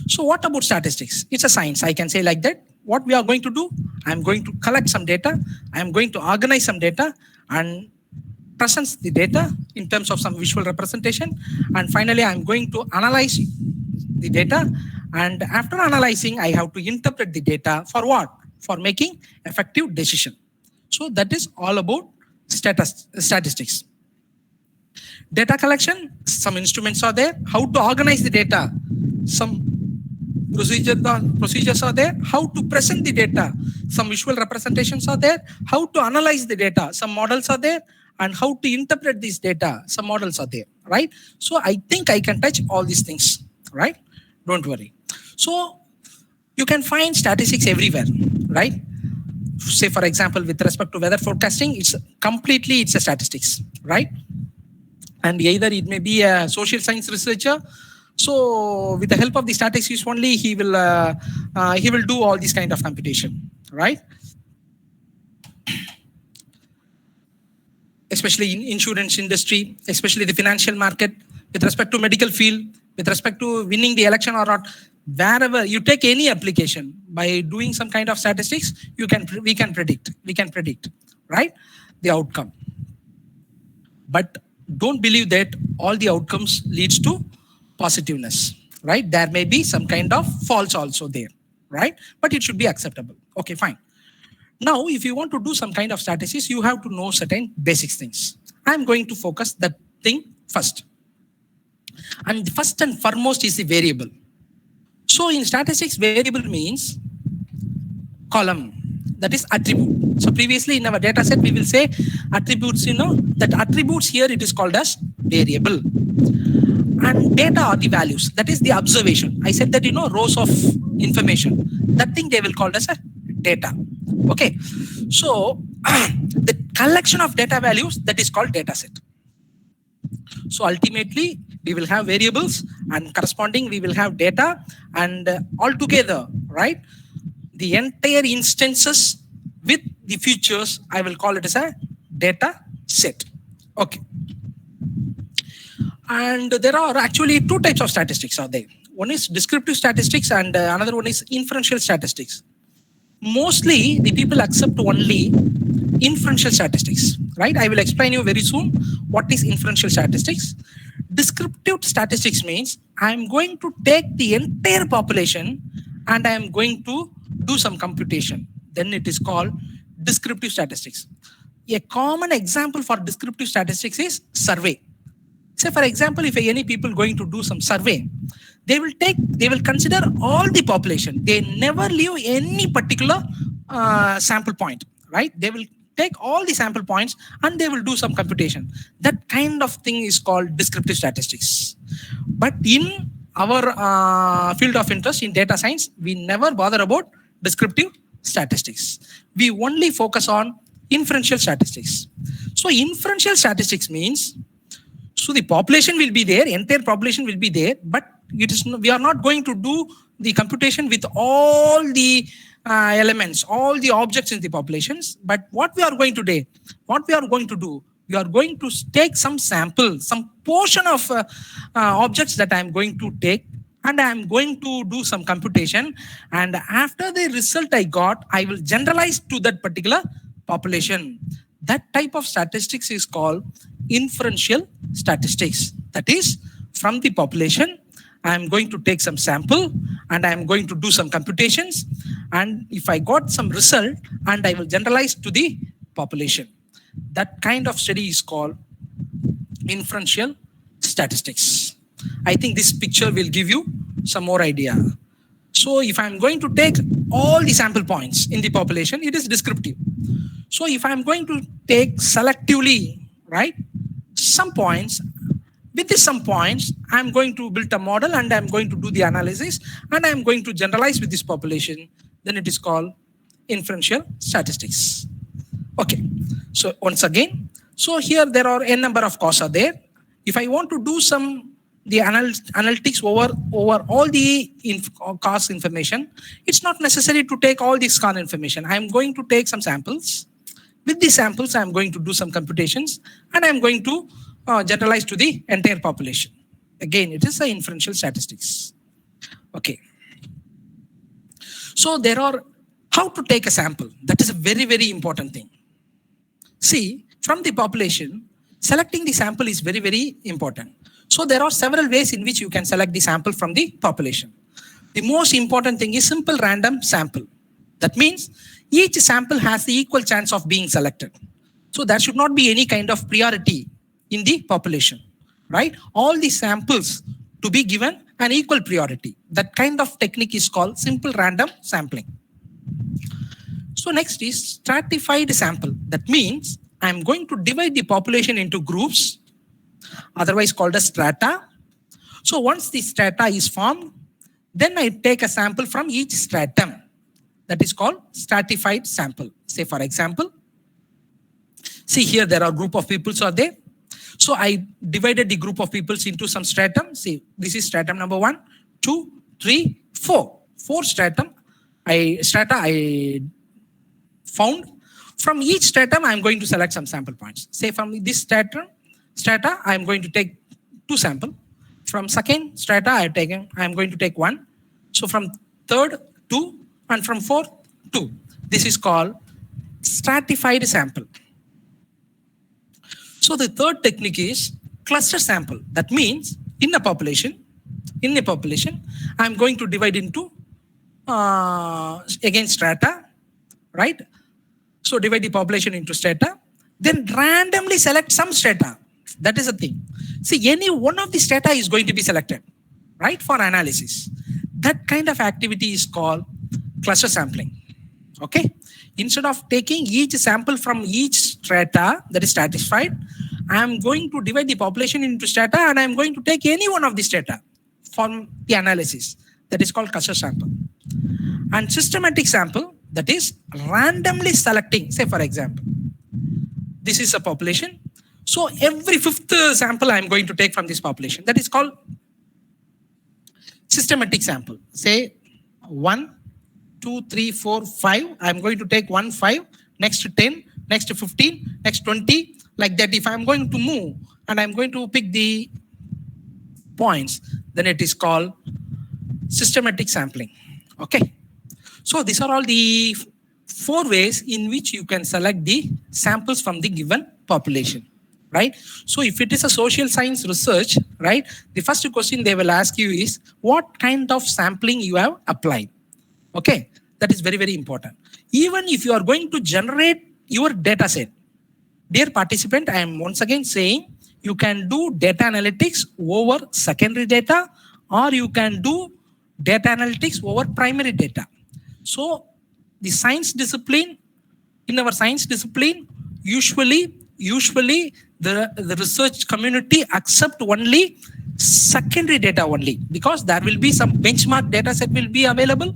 So what about statistics? It's a science. I can say like that. What we are going to do, I'm going to collect some data. I'm going to organize some data and present the data in terms of some visual representation. And finally, I'm going to analyze the data. And after analyzing, I have to interpret the data for what? For making effective decision. So that is all about statistics. Data collection, some instruments are there. How to organize the data, some procedures are there. How to present the data, some visual representations are there. How to analyze the data, some models are there. And how to interpret this data, some models are there, right? So I think I can touch all these things, right? Don't worry. So you can find statistics everywhere, right? Say for example, with respect to weather forecasting, it's a statistics, right? And either it may be a social science researcher. So with the help of the statistics only, he will do all this kind of computation, right? Especially in insurance industry, especially the financial market, with respect to medical field, with respect to winning the election or not, wherever you take any application, by doing some kind of statistics, we can predict, right, the outcome. But don't believe that all the outcomes leads to positiveness, right? There may be some kind of false also there, right? But it should be acceptable. Okay, fine. Now, if you want to do some kind of statistics, you have to know certain basic things. I'm going to focus that thing first. And the first and foremost is the variable. So in statistics, variable means column, that is attribute. So previously in our data set, we will say attributes, that attributes here it is called as variable. And data are the values, that is the observation. I said that, rows of information, that thing they will call as a data. Okay, so the collection of data values, that is called data set. So ultimately, we will have variables and corresponding we will have data, and altogether, right, the entire instances with the features, I will call it as a data set. Okay. And there are actually two types of statistics are there. One is descriptive statistics and another one is inferential statistics. Mostly the people accept only inferential statistics, right? I will explain you very soon what is inferential statistics. Descriptive statistics means I'm going to take the entire population and I'm going to do some computation. Then it is called descriptive statistics. A common example for descriptive statistics is survey. Say for example, if any people going to do some survey, they will consider all the population. They never leave any particular sample point, right? They will take all the sample points and they will do some computation. That kind of thing is called descriptive statistics. But in our field of interest in data science, we never bother about descriptive statistics. We only focus on inferential statistics. So inferential statistics means, so the population will be there, entire population will be there, but we are not going to do the computation with all the elements, all the objects in the populations. But what we are going to do, we are going to take some sample, some portion of objects that I am going to take, and I am going to do some computation. And after the result I got, I will generalize to that particular population. That type of statistics is called inferential statistics. That is, from the population, I am going to take some sample and I am going to do some computations. And if I got some result, and I will generalize to the population. That kind of study is called inferential statistics. I think this picture will give you some more idea. So if I'm going to take all the sample points in the population, it is descriptive. So if I'm going to take selectively, right, some points, with these some points, I'm going to build a model and I'm going to do the analysis and I'm going to generalize with this population, then it is called inferential statistics. Okay, so once again, so here there are n number of costs are there. If I want to do the analytics over all the cost information, it's not necessary to take all this cost information. I'm going to take some samples With these samples, I'm going to do some computations and I'm going to generalize to the entire population. Again, it is a inferential statistics. Okay. So there are how to take a sample. That is a very, very important thing. See, from the population, selecting the sample is very, very important. So there are several ways in which you can select the sample from the population. The most important thing is simple random sample. That means each sample has the equal chance of being selected. So there should not be any kind of priority in the population, right? All the samples to be given an equal priority. That kind of technique is called simple random sampling. So next is stratified sample. That means I'm going to divide the population into groups, otherwise called as strata. So once the strata is formed, then I take a sample from each stratum. That is called stratified sample. Say for example, see here there are group of peoples are there. So I divided the group of peoples into some stratum. See, this is stratum number 1, 2, 3, 4. 4 strata I found. From each stratum, I'm going to select some sample points. Say from this strata, I'm going to take 2 samples. From second strata, I'm going to take 1. So from third, 2, and from fourth, 2. This is called stratified sample. So the third technique is cluster sample. That means in a population, I'm going to divide into again strata, right? So divide the population into strata, then randomly select some strata. That is the thing. See, any one of the strata is going to be selected, right, for analysis. That kind of activity is called cluster sampling. Okay. Instead of taking each sample from each strata that is stratified, I am going to divide the population into strata and I am going to take any one of the strata for the analysis. That is called cluster sample. And systematic sample, that is randomly selecting. Say for example, this is a population. So every 5th sample I am going to take from this population. That is called systematic sample. Say 1, 2, 3, 4, 5. I'm going to take 1, 5, next 10, next 15, next 20. Like that, if I'm going to move and I'm going to pick the points, then it is called systematic sampling. Okay. So these are all the 4 ways in which you can select the samples from the given population, right? So if it is a social science research, right, the first question they will ask you is what kind of sampling you have applied. Okay, that is very, very important. Even if you are going to generate your data set, dear participant, I am once again saying you can do data analytics over secondary data or you can do data analytics over primary data. So the science discipline, in our science discipline, usually the research community accept only secondary data only, because there will be some benchmark data set will be available.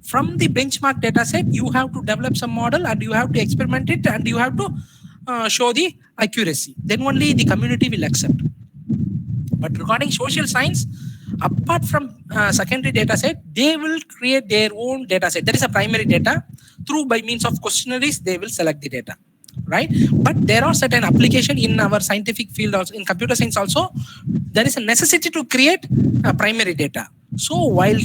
From the benchmark data set, you have to develop some model and you have to experiment it and you have to show the accuracy. Then only the community will accept. But regarding social science, apart from secondary data set, they will create their own data set. That is a primary data. Through by means of questionnaires, they will select the data, right? But there are certain application in our scientific field also, in computer science also, there is a necessity to create a primary data. So while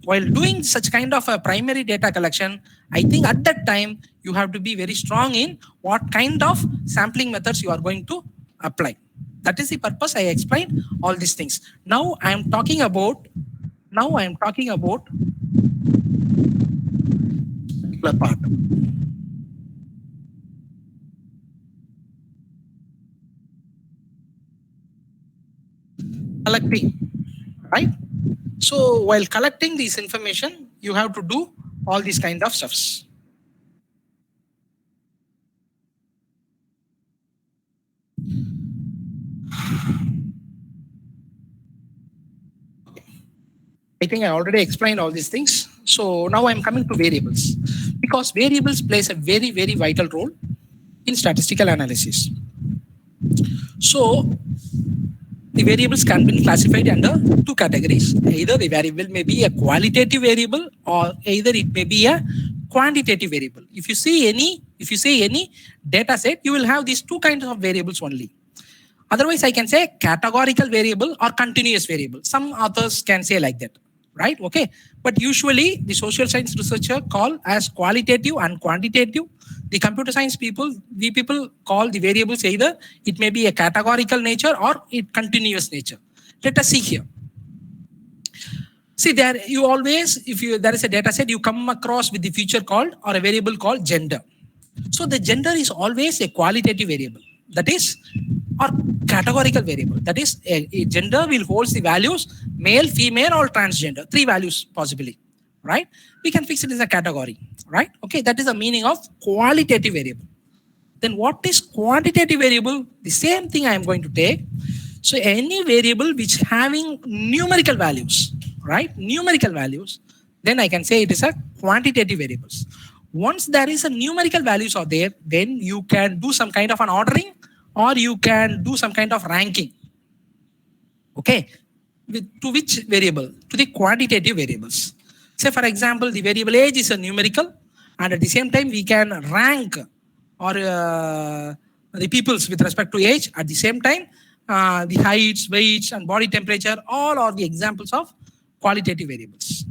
doing such kind of a primary data collection, I think at that time, you have to be very strong in what kind of sampling methods you are going to apply. That is the purpose I explained all these things. Now I am talking about the part. Collecting, right? So while collecting this information, you have to do all these kind of stuffs. I think I already explained all these things. So now I'm coming to variables, because variables plays a very, very vital role in statistical analysis. So the variables can be classified under 2 categories. Either the variable may be a qualitative variable or either it may be a quantitative variable. If you see any data set, you will have these two kinds of variables only. Otherwise, I can say categorical variable or continuous variable. Some authors can say like that, right? Okay. But usually the social science researcher call as qualitative and quantitative. The computer science people, we people call the variables either it may be a categorical nature or it continuous nature. Let us see here. See there, you always, there is a data set, you come across with the feature called or a variable called gender. So the gender is always a qualitative variable, that is, or categorical variable. That is, a gender will hold the values male, female, or transgender, 3 values possibly, right? We can fix it as a category, right? Okay, that is the meaning of qualitative variable. Then what is quantitative variable? The same thing I am going to take. So any variable which having numerical values, right? Numerical values, then I can say it is a quantitative variables. Once there is a numerical values are there, then you can do some kind of an ordering or you can do some kind of ranking. Okay, to which variable? To the quantitative variables. Say for example, the variable age is a numerical, and at the same time we can rank or the peoples with respect to age. At the same time, the heights, weights, and body temperature, all are the examples of qualitative variables,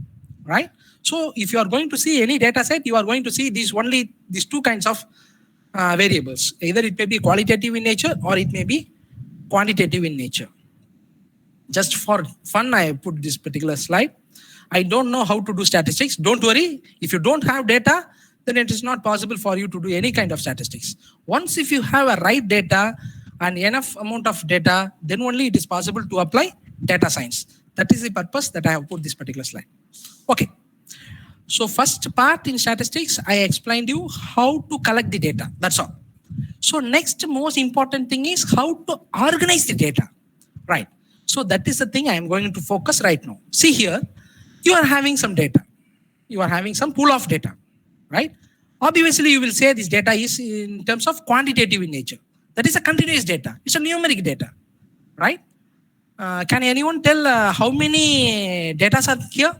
right? So if you are going to see any data set, you are going to see these two kinds of variables. Either it may be qualitative in nature or it may be quantitative in nature. Just for fun, I put this particular slide. I don't know how to do statistics. Don't worry. If you don't have data, then it is not possible for you to do any kind of statistics. Once if you have a right data and enough amount of data, then only it is possible to apply data science. That is the purpose that I have put this particular slide. Okay. So first part in statistics, I explained you how to collect the data. That's all. So next most important thing is how to organize the data, right? So that is the thing I am going to focus right now. See here, you are having some data. You are having some pool of data, right? Obviously, you will say this data is in terms of quantitative in nature. That is a continuous data. It's a numeric data, right? Can anyone tell how many data are here?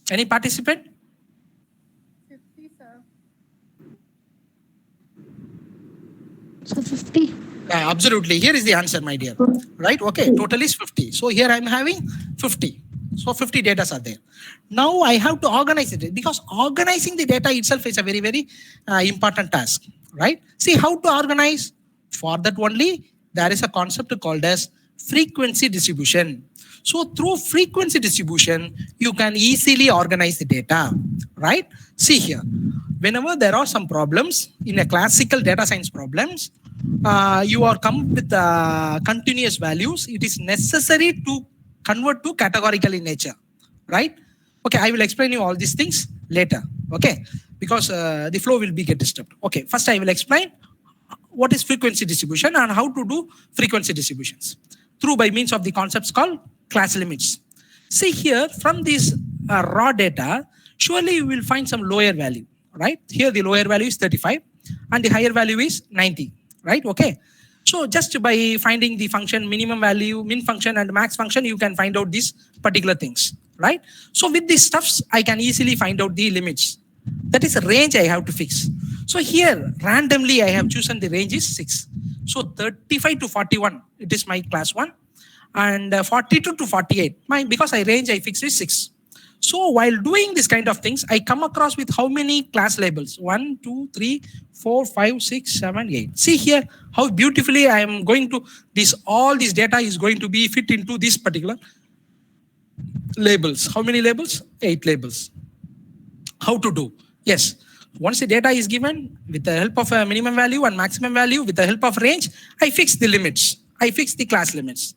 Any participant? 50, sir. So 50. Absolutely. Here is the answer, my dear. Right? Okay. Total is 50. So here I am having 50. So 50 data are there. Now I have to organize it because organizing the data itself is a very, very important task. Right? See how to organize. For that only, there is a concept called as frequency distribution. So through frequency distribution, you can easily organize the data, right? See here, whenever there are some problems in a classical data science problems, you are come with continuous values. It is necessary to convert to categorical in nature, right? Okay, I will explain you all these things later, okay? Because the flow will be get disturbed. Okay, first I will explain what is frequency distribution and how to do frequency distributions through by means of the concepts called class limits. See here, from this raw data, surely you will find some lower value, right? Here the lower value is 35 and the higher value is 90, right? Okay. So just by finding the function minimum value, min function and max function, you can find out these particular things, right? So with these stuffs, I can easily find out the limits. That is a range I have to fix. So here, randomly, I have chosen the range is 6. So 35 to 41, it is my class 1. And 42 to 48, because I fixed is 6. So while doing this kind of things, I come across with how many class labels? 1, 2, 3, 4, 5, 6, 7, 8. See here how beautifully I am going to, all this data is going to be fit into this particular labels. How many labels? 8 labels. How to do? Yes. Once the data is given with the help of a minimum value and maximum value with the help of range, I fix the limits. I fix the class limits.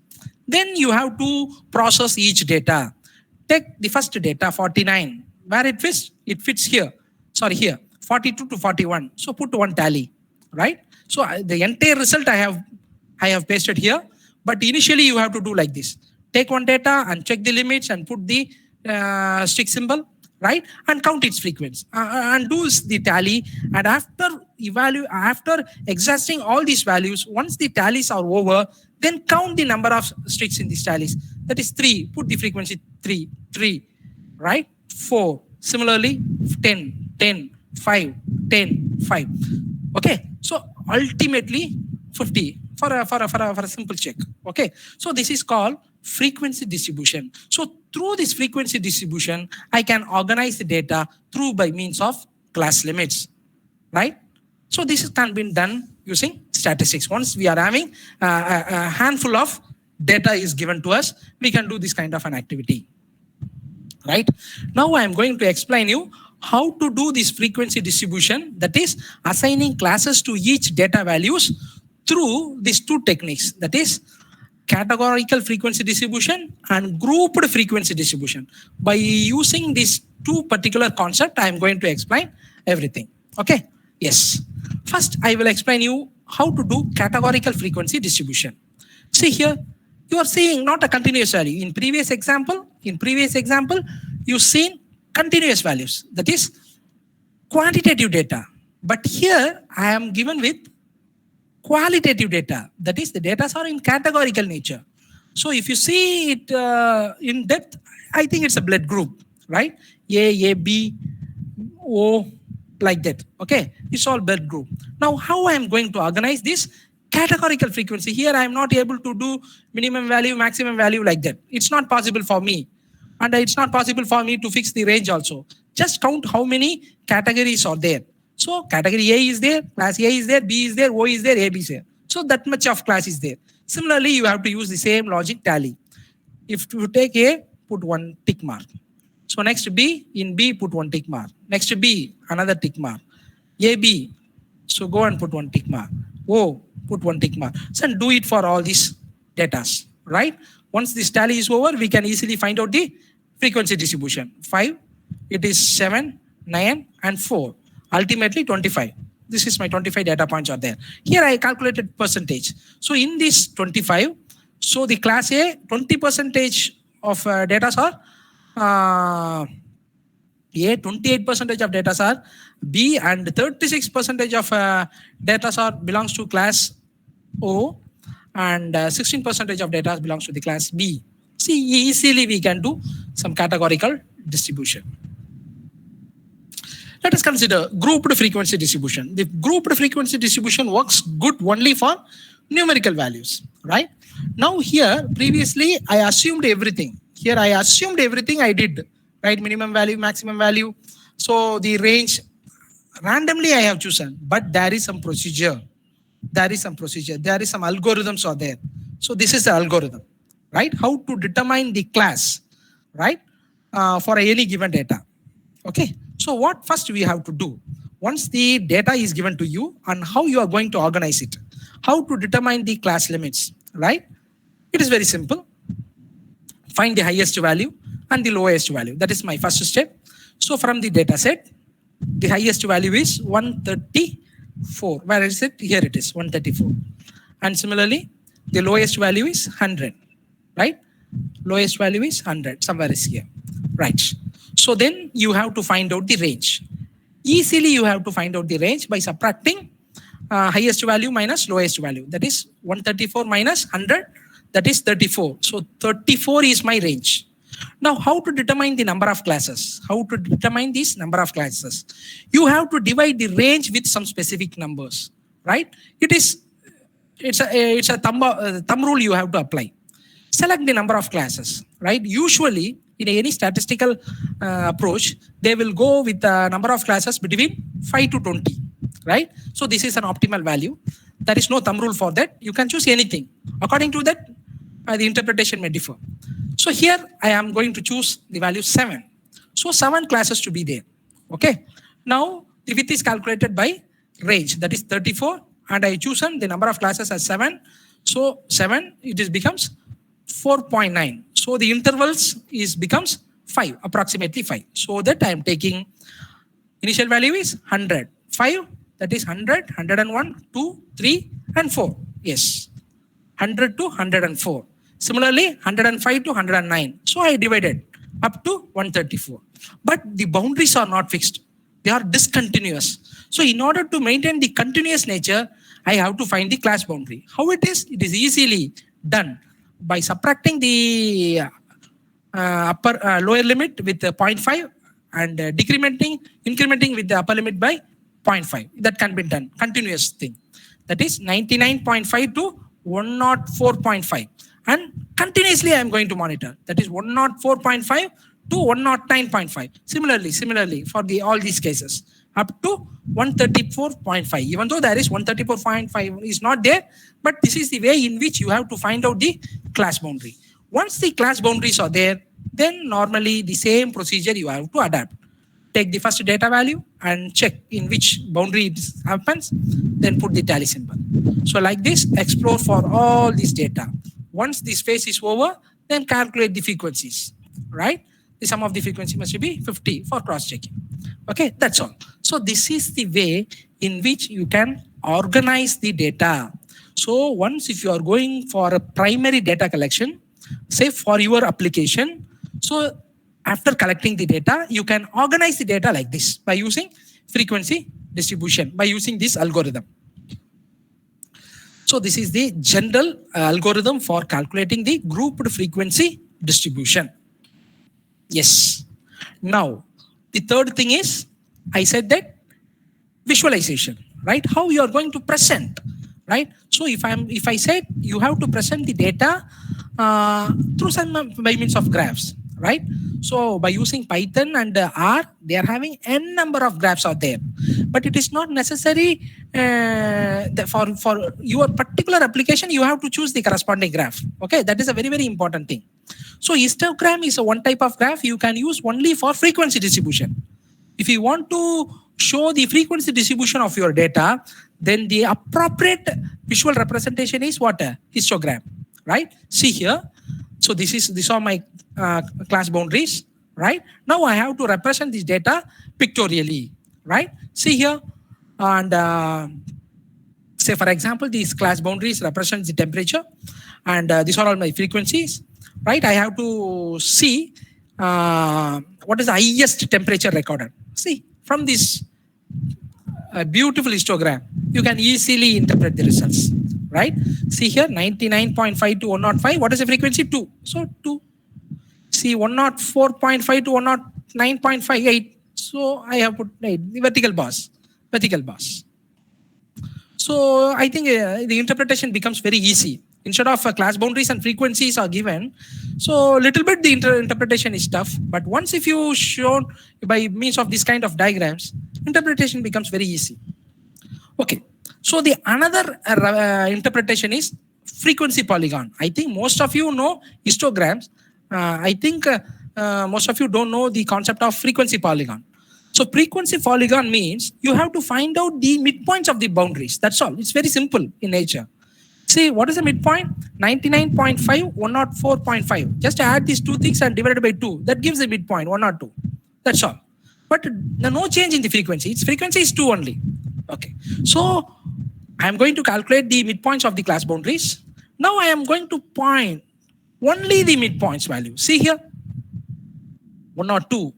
Then you have to process each data. Take the first data, 49. Where it fits? It fits here. Sorry, here. 42 to 41. So put one tally, right? So the entire result I have pasted here. But initially you have to do like this. Take one data and check the limits and put the stick symbol, right? And count its frequency and do the tally. And after exhausting all these values, once the tallies are over, then count the number of sticks in these tallies. that is 3. Put the frequency 3, 3, right? 4. Similarly, 10, 10, 5, 10, 5. Okay, so ultimately 50 for a simple check. Okay, so this is called frequency distribution. So through this frequency distribution, I can organize the data through by means of class limits, right? So this can be done using statistics. Once we are having a handful of data is given to us, we can do this kind of an activity, right? Now I am going to explain you how to do this frequency distribution, that is assigning classes to each data values through these two techniques, that is categorical frequency distribution and grouped frequency distribution. By using these two particular concepts, I am going to explain everything. Okay, yes. First, I will explain you how to do categorical frequency distribution. See here, you are seeing not a continuous value. In previous example, you've seen continuous values, that is quantitative data. But here I am given with qualitative data, that is the data are in categorical nature. So if you see it in depth, I think it's a blood group, right? A, B, O, like that. Okay, it's all blood group. Now how I am going to organize this categorical frequency? Here I am not able to do minimum value, maximum value like that. It's not possible for me. And it's not possible for me to fix the range also. Just count how many categories are there. So category A is there, class A is there, B is there, O is there, A, B is there. So that much of class is there. Similarly, you have to use the same logic tally. If you take A, put 1 tick mark. So next B, in B, put 1 tick mark. Next B, another tick mark. A, B, so go and put 1 tick mark. O, put 1 tick mark. So do it for all these datas, right? Once this tally is over, we can easily find out the frequency distribution. 5, it is 7, 9, and 4. Ultimately 25. This is my 25 data points are there. Here I calculated percentage. So in this 25, so the class A, 20% of data are A, 28% of data are B, and 36% of data are belongs to class O, and 16% of data belongs to the class B. See, easily we can do some categorical distribution. Let us consider grouped frequency distribution. The grouped frequency distribution works good only for numerical values, right? Now here, previously I assumed everything. Here I assumed everything I did, right? Minimum value, maximum value. So the range, randomly I have chosen, but there is some procedure. There is some algorithms are there. So this is the algorithm, right? How to determine the class, right? For any given data, okay? So what first we have to do, once the data is given to you and how you are going to organize it, how to determine the class limits, right? It is very simple. Find the highest value and the lowest value. That is my first step. So from the data set, the highest value is 134. Where is it? Here it is, 134. And similarly, the lowest value is 100, right? Lowest value is 100, somewhere is here, right? So then you have to find out the range. Easily you have to find out the range by subtracting highest value minus lowest value. That is 134 minus 100, that is 34. So 34 is my range. Now how to determine the number of classes? How to determine this number of classes? You have to divide the range with some specific numbers, right? It's a thumb rule you have to apply. Select the number of classes, right? Usually in any statistical approach, they will go with the number of classes between 5 to 20, right? So this is an optimal value. There is no thumb rule for that. You can choose anything. According to that, the interpretation may differ. So here I am going to choose the value 7. So 7 classes to be there, okay? Now the width is calculated by range, that is 34, and I chosen the number of classes as 7. So 7, it becomes 4.9. So the intervals becomes 5, approximately 5. So that I am taking initial value is 100. 5, that is 100, 101, 2, 3, and 4. Yes, 100 to 104. Similarly, 105 to 109. So I divided up to 134. But the boundaries are not fixed. They are discontinuous. So in order to maintain the continuous nature, I have to find the class boundary. How it is? It is easily done by subtracting the lower limit with 0.5 and incrementing with the upper limit by 0.5. That can be done, continuous thing. That is 99.5 to 104.5. And continuously I am going to monitor. That is 104.5 to 109.5. Similarly for all these cases up to 134.5. Even though there is 134.5 is not there, but this is the way in which you have to find out the class boundary. Once the class boundaries are there, then normally the same procedure you have to adapt. Take the first data value and check in which boundary it happens, then put the tally symbol. So like this, explore for all this data. Once this phase is over, then calculate the frequencies, right? The sum of the frequency must be 50 for cross-checking. Okay, that's all. So this is the way in which you can organize the data. So once if you are going for a primary data collection, say for your application, so after collecting the data, you can organize the data like this by using frequency distribution, by using this algorithm. So this is the general algorithm for calculating the grouped frequency distribution. Yes. Now, the third thing is, I said that visualization, right? How you are going to present, right? So if I said you have to present the data through some by means of graphs, right? So by using Python and R, they are having n number of graphs out there, but it is not necessary for your particular application. You have to choose the corresponding graph. Okay, that is a very important thing. So histogram is a one type of graph you can use only for frequency distribution. If you want to show the frequency distribution of your data, then the appropriate visual representation is what? A histogram, right? See here. So these are my class boundaries, right? Now I have to represent this data pictorially, right? See here, and say for example, these class boundaries represent the temperature, and these are all my frequencies, right? I have to see what is the highest temperature recorded. See, from this beautiful histogram, you can easily interpret the results, right? See here, 99.5 to 105. What is the frequency? 2. So 2. See, 104.5 to 109.58. So I have put the vertical bars. So I think the interpretation becomes very easy. Instead of class boundaries and frequencies are given, so little bit the interpretation is tough. But once if you show by means of this kind of diagrams, interpretation becomes very easy. Okay. So the another interpretation is frequency polygon. I think most of you know histograms. I think most of you don't know the concept of frequency polygon. So frequency polygon means you have to find out the midpoints of the boundaries. That's all. It's very simple in nature. See, what is the midpoint? 99.5, 104.5. Just add these two things and divide it by 2. That gives the midpoint, 102. That's all. But no change in the frequency. Its frequency is 2 only. Okay. So I am going to calculate the midpoints of the class boundaries. Now I am going to point only the midpoints value. See here, 102.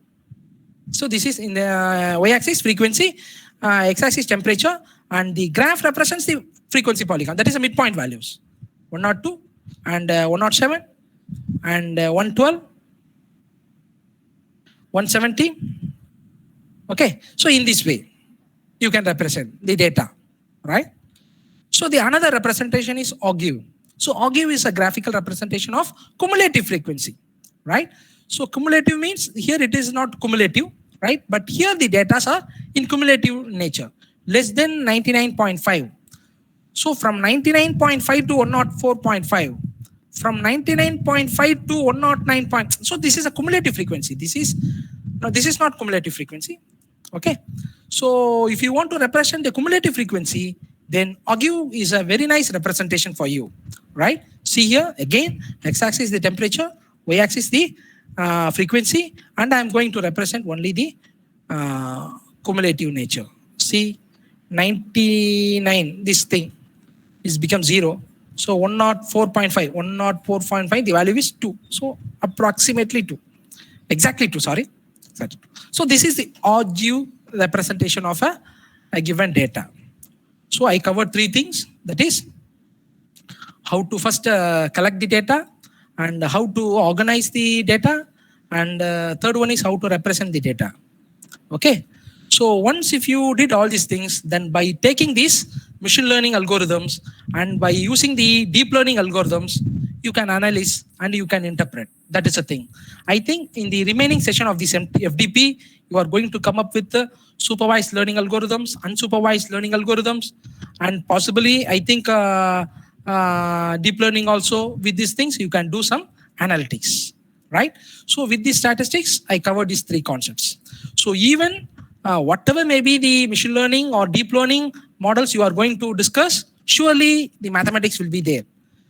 So this is in the y-axis frequency, x-axis temperature, and the graph represents the frequency polygon. That is the midpoint values. 102 and 107 and 112, 170. Okay. So in this way, you can represent the data, right? So the another representation is ogive. So ogive is a graphical representation of cumulative frequency, right? So cumulative means here it is not cumulative, right? But here the data are in cumulative nature, less than 99.5. So from 99.5 to 104.5, from 99.5 to 109. So this is a cumulative frequency. This is not cumulative frequency. Okay. So if you want to represent the cumulative frequency, then ogive is a very nice representation for you, right? See here again, x-axis the temperature, y-axis the frequency, and I am going to represent only the cumulative nature. See, 99, this thing is become 0. So 104.5, the value is 2. So approximately 2. Exactly 2, sorry. So this is the ogive representation of a given data. So I covered 3 things. That is how to first collect the data, and how to organize the data, and third one is how to represent the data. Okay. So once if you did all these things, then by taking these machine learning algorithms and by using the deep learning algorithms, you can analyze and you can interpret. That is a thing. I think in the remaining session of this FDP, you are going to come up with the supervised learning algorithms, unsupervised learning algorithms, and possibly I think deep learning also. With these things, you can do some analytics, right? So with these statistics, I covered these three concepts. So even whatever may be the machine learning or deep learning models you are going to discuss, surely the mathematics will be there.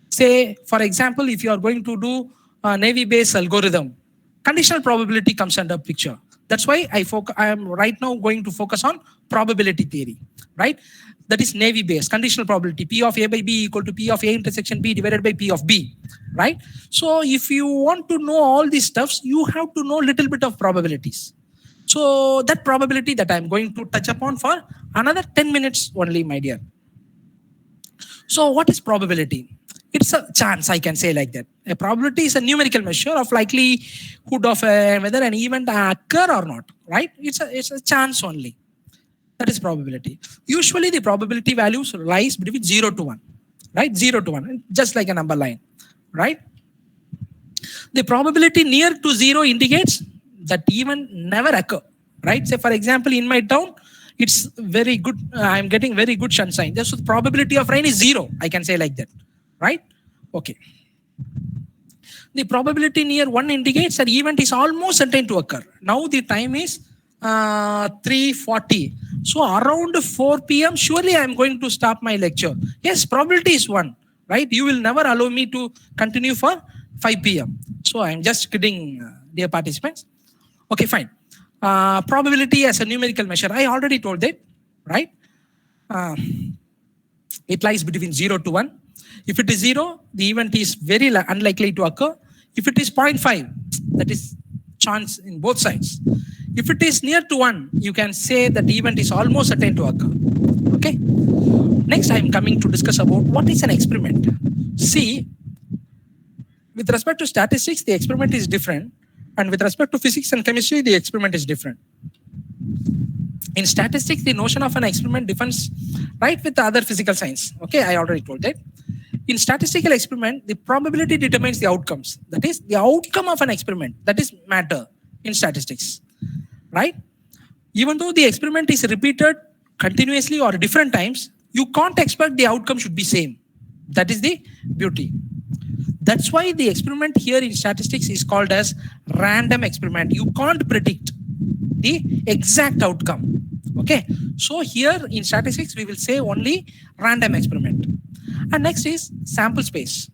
Say, for example, if you are going to do a Navy-based algorithm, conditional probability comes under picture. That's why I am right now going to focus on probability theory, right? That is Navy-based, conditional probability, P of A by B equal to P of A intersection B divided by P of B, right? So if you want to know all these stuffs, you have to know little bit of probabilities. So that probability that I'm going to touch upon for another 10 minutes only, my dear. So what is probability? It's a chance, I can say like that. A probability is a numerical measure of likelihood of whether an event occur or not, right? It's a chance only. That is probability. Usually the probability values lies between 0 to 1, right? 0 to 1, just like a number line, right? The probability near to 0 indicates that event never occur, right? Say for example, in my town, it's very good. I'm getting very good sunshine. So the probability of rain is 0. I can say like that, right? Okay. The probability near 1 indicates that event is almost certain to occur. Now the time is 3:40. So around 4 p.m. surely I'm going to stop my lecture. Yes, probability is 1, right? You will never allow me to continue for 5 p.m. So I'm just kidding, dear participants. Okay, fine. Probability as a numerical measure, I already told that, right? It lies between 0 to 1. If it is 0, the event is very unlikely to occur. If it is 0.5, that is chance in both sides. If it is near to 1, you can say that the event is almost certain to occur. Okay. Next, I am coming to discuss about what is an experiment. See, with respect to statistics, the experiment is different. And with respect to physics and chemistry, the experiment is different. In statistics, the notion of an experiment differs right with the other physical science. Okay, I already told that. In statistical experiment, the probability determines the outcomes. That is, the outcome of an experiment. That is matter in statistics, right? Even though the experiment is repeated continuously or different times, you can't expect the outcome should be same. That is the beauty. That's why the experiment here in statistics is called as random experiment. You can't predict the exact outcome. Okay. So here in statistics, we will say only random experiment. And next is sample space.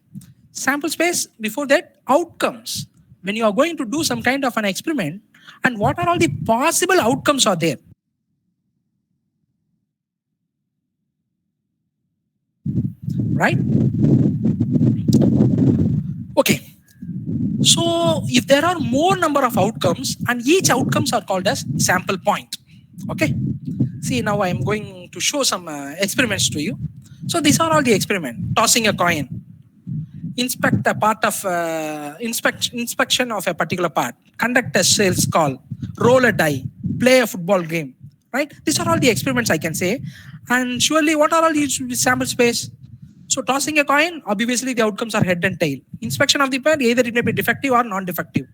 Sample space, before that, outcomes. When you are going to do some kind of an experiment, and what are all the possible outcomes are there? Right? Okay. So if there are more number of outcomes, and each outcomes are called as sample point. Okay. See, now I am going to show some experiments to you. So these are all the experiments. Tossing a coin, inspect a part of inspection of a particular part, conduct a sales call, roll a die, play a football game. Right? These are all the experiments I can say. And surely, what are all these sample space? So tossing a coin, obviously the outcomes are head and tail. Inspection of the pair, either it may be defective or non-defective,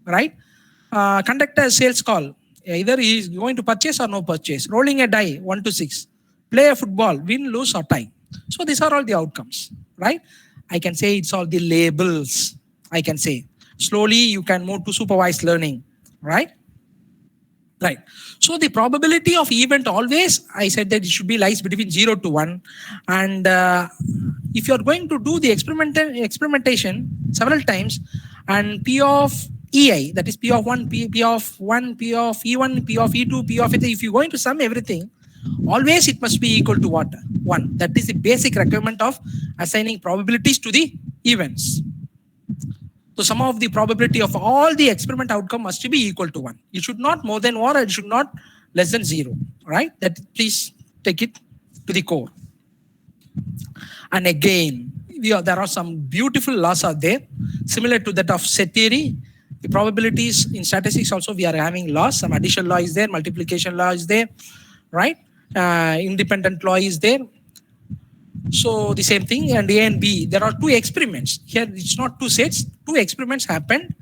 right? Conduct a sales call, either he is going to purchase or no purchase. Rolling a die, 1 to 6. Play a football, win, lose or tie. So these are all the outcomes, right? I can say it's all the labels, I can say. Slowly you can move to supervised learning, right? Right. So the probability of event always, I said that it should be lies between 0 to 1. And if you're going to do the experimentation several times, and P of EI, that is P of 1, P of 1, P of E1, P of E2, P of E3, if you're going to sum everything, always it must be equal to what? 1. That is the basic requirement of assigning probabilities to the events. So sum of the probability of all the experiment outcome must be equal to 1. It should not more than 1, or it should not less than 0. Right? That please take it to the core. And again, there are some beautiful laws are there, similar to that of set theory. The probabilities in statistics also we are having laws. Some addition law is there, multiplication law is there, right? Independent law is there. So the same thing, and A and B. There are two experiments here. It's not two sets. Two experiments happened,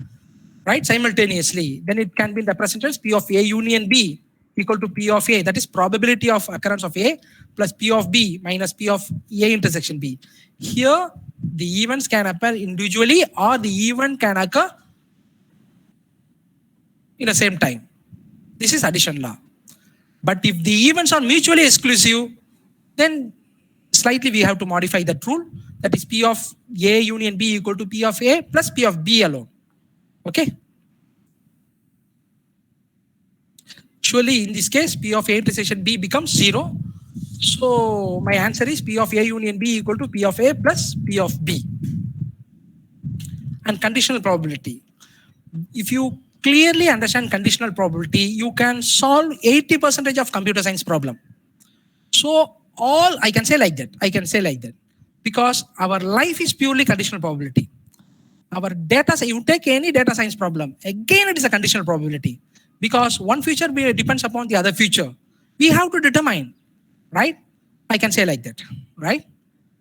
right, simultaneously. Then it can be represented as P of A union B equal to P of A. That is probability of occurrence of A plus P of B minus P of A intersection B. Here, the events can occur individually or the event can occur in the same time. This is addition law. But if the events are mutually exclusive, then slightly we have to modify that rule. That is P of A union B equal to P of A plus P of B alone. Okay. Surely in this case, P of A intersection B becomes 0. So my answer is P of A union B equal to P of A plus P of B. And conditional probability. If you clearly understand conditional probability, you can solve 80% of computer science problem. So all I can say like that. Because our life is purely conditional probability. Our data, you take any data science problem, again it is a conditional probability. Because one feature depends upon the other feature. We have to determine, right? I can say like that, right?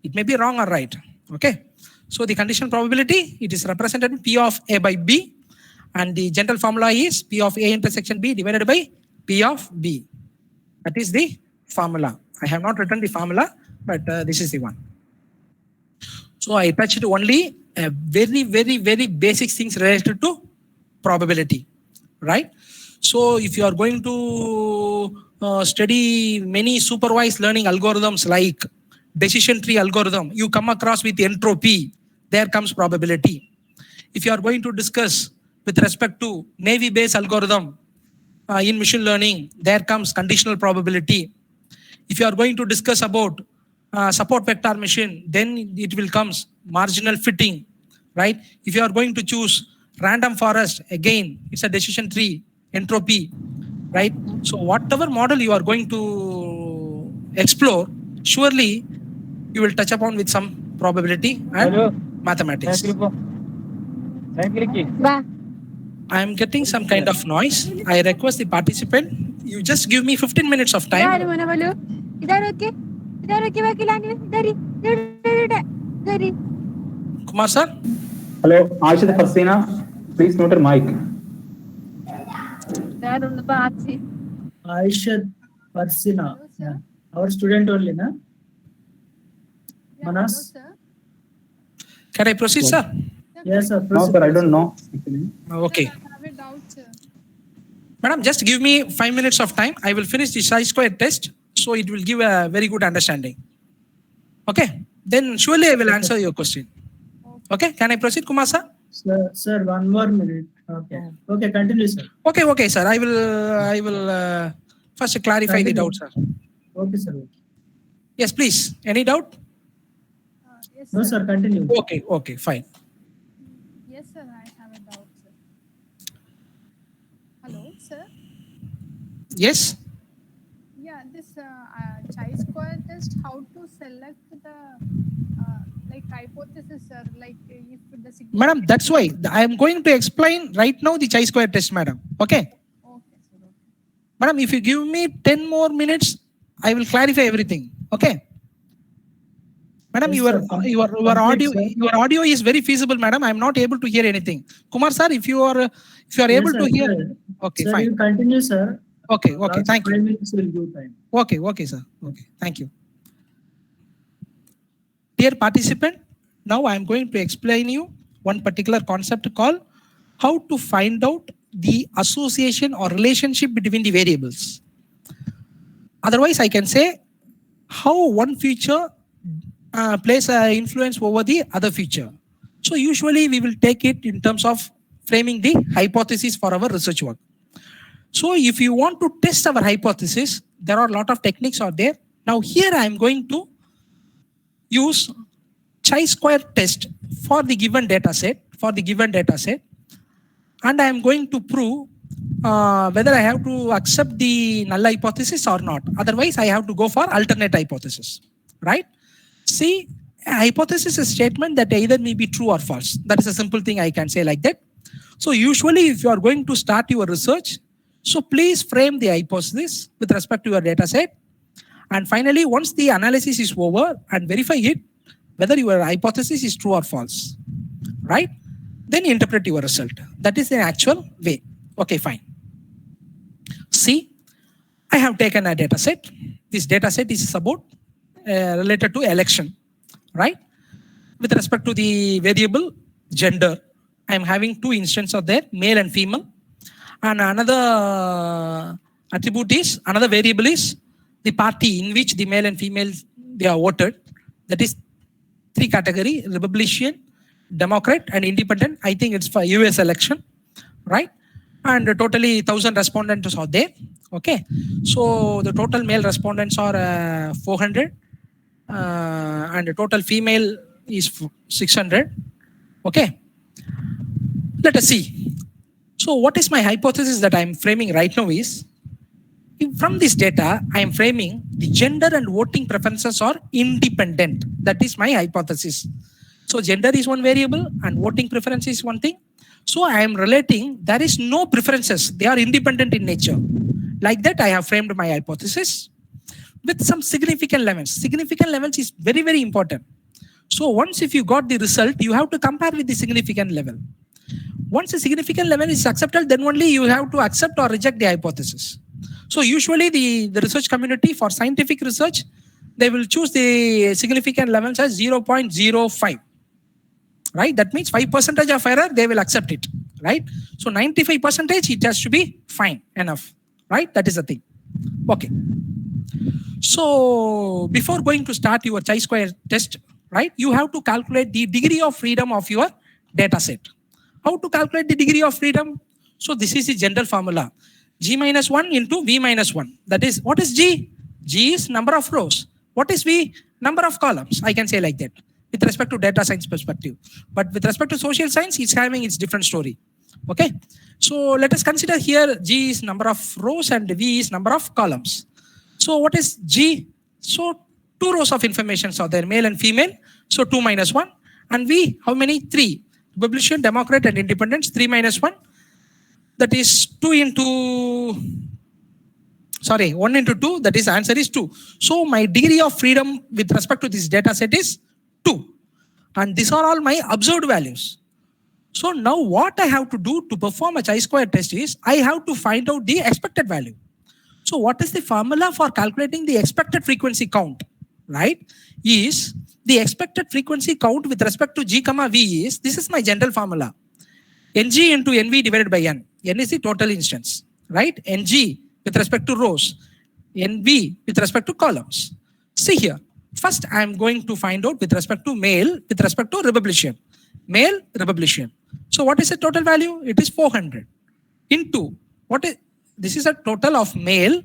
It may be wrong or right, okay? So the conditional probability, it is represented in P of A by B. And the general formula is P of A intersection B divided by P of B. That is the formula. I have not written the formula, but this is the one. So I touched only very, very, very basic things related to probability, right? So if you are going to study many supervised learning algorithms like decision tree algorithm, you come across with entropy, there comes probability. If you are going to discuss with respect to Navy-based algorithm in machine learning, there comes conditional probability. If you are going to discuss about support vector machine, then it will comes marginal fitting, right? If you are going to choose random forest, again, it's a decision tree, entropy, right? So whatever model you are going to explore, surely you will touch upon with some probability and mathematics. Ba. I am getting some kind of noise. I request the participant, you just give me 15 minutes of time. Kumar sir? Hello, Aishad Farsina. Please note your mic. Aishad Farsina. Yeah. Our student only, na? Yeah, Manas? hello, sir. Can I proceed, sir? Yes, sir. No, proceed. sir, I don't know. Actually. Okay. Sir, I have a doubt, sir. Madam, just give me 5 minutes of time. I will finish the chi-square test, so it will give a very good understanding. Okay? Then surely I will answer your question. Okay? Can I proceed, Kumar sir? Sir, one more minute. Okay. Okay, continue, sir. Okay, sir. I will first clarify the Continue. doubt, sir. Okay, sir. Okay. Yes, please. Any doubt? Yes, No, sir, continue. Okay, fine. Yes, sir, I have a doubt, sir. Hello, sir. Yes? Yeah, this chi-square test, how to select the like hypothesis, sir, like if the significant... Madam, that's why I am going to explain right now the chi-square test, madam. Okay? Okay, sir. Okay. Madam, if you give me 10 more minutes, I will clarify everything. Okay? Madam, Yes, your sir. audio Complete, sir. your audio is very feasible, madam. I am not able to hear anything. Kumar sir, if you are Yes, able sir, to hear, sir. okay, Sir, fine. you continue, sir. Okay, Last thank you. 5 minutes will give time. Okay, sir. Okay, thank you. Dear participant, now I am going to explain you one particular concept called how to find out the association or relationship between the variables. Otherwise, I can say how one feature plays an influence over the other feature. So usually we will take it in terms of framing the hypothesis for our research work. So if you want to test our hypothesis, there are a lot of techniques out there. Now here I am going to use chi-square test for the given data set, and I am going to prove whether I have to accept the null hypothesis or not. Otherwise, I have to go for alternate hypothesis, right? See, a hypothesis is a statement that either may be true or false. That is a simple thing I can say like that. So usually if you are going to start your research, so please frame the hypothesis with respect to your data set. And finally, once the analysis is over and verify it, whether your hypothesis is true or false, right? Then interpret your result. That is the actual way. Okay, fine. See, I have taken a data set. This data set is about related to election, right? With respect to the variable gender, I am having two instances of there, male and female. And another attribute is, another variable is the party in which the male and female they are voted. That is three category: Republican, Democrat, and Independent. I think it's for US election, right? And totally 1,000 respondents are there. Okay, so the total male respondents are 400, and the total female is 600. Okay, let us see. So what is my hypothesis that I am framing right now is, from this data, I am framing the gender and voting preferences are independent. That is my hypothesis. So gender is one variable and voting preference is one thing. So I am relating there is no preferences. They are independent in nature. Like that, I have framed my hypothesis with some significant levels. Significant levels is very, very important. So once if you got the result, you have to compare with the significant level. Once the significant level is accepted, then only you have to accept or reject the hypothesis. So usually the research community for scientific research, they will choose the significant levels as 0.05, right? That means 5% of error, they will accept it, right? So 95% it has to be fine enough, right? That is the thing. Okay. So before going to start your chi-square test, right, you have to calculate the degree of freedom of your data set. How to calculate the degree of freedom? So this is the general formula. G minus 1 into V minus 1. That is, what is G? G is number of rows. What is V? Number of columns. I can say like that with respect to data science perspective. But with respect to social science, it's having its different story. Okay. So let us consider here G is number of rows and V is number of columns. So what is G? So two rows of information are there, male and female. So 2 minus 1. And V, how many? 3. Republican, Democrat, and Independents. 3 minus 1. That is 1 into 2, that is answer is 2. So my degree of freedom with respect to this data set is 2. And these are all my observed values. So now what I have to do to perform a chi-square test is, I have to find out the expected value. So what is the formula for calculating the expected frequency count, right? Is the expected frequency count with respect to G comma V is, this is my general formula. Ng into Nv divided by N. N is the total instance, right? Ng with respect to rows. Nv with respect to columns. See here. First, I am going to find out with respect to male, with respect to Republican. Male, Republican. So what is the total value? It is 400 into, what is, this is a total of male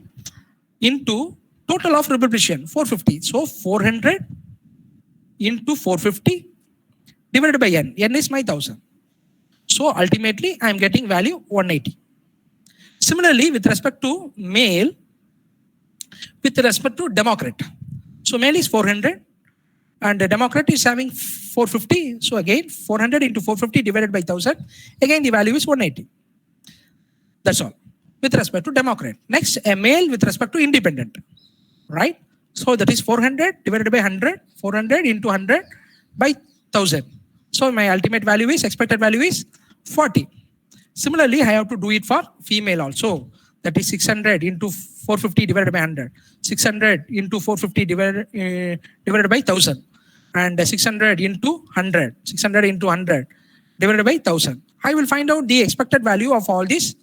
into total of Republican, 450. So 400 into 450 divided by N. N is my 1000. So ultimately, I am getting value 180. Similarly, with respect to male, with respect to Democrat. So male is 400 and the Democrat is having 450. So again, 400 into 450 divided by 1000. Again, the value is 180. That's all. With respect to Democrat. Next, a male with respect to Independent. Right? So that is 400 divided by 100. 400 into 100 by 1000. So my ultimate value is, expected value is 40. Similarly, I have to do it for female also. That is 600 into 450 divided by 100. 600 into 450 divided by 1000. And 600 into 100. 600 into 100 divided by 1000. I will find out the expected value of all these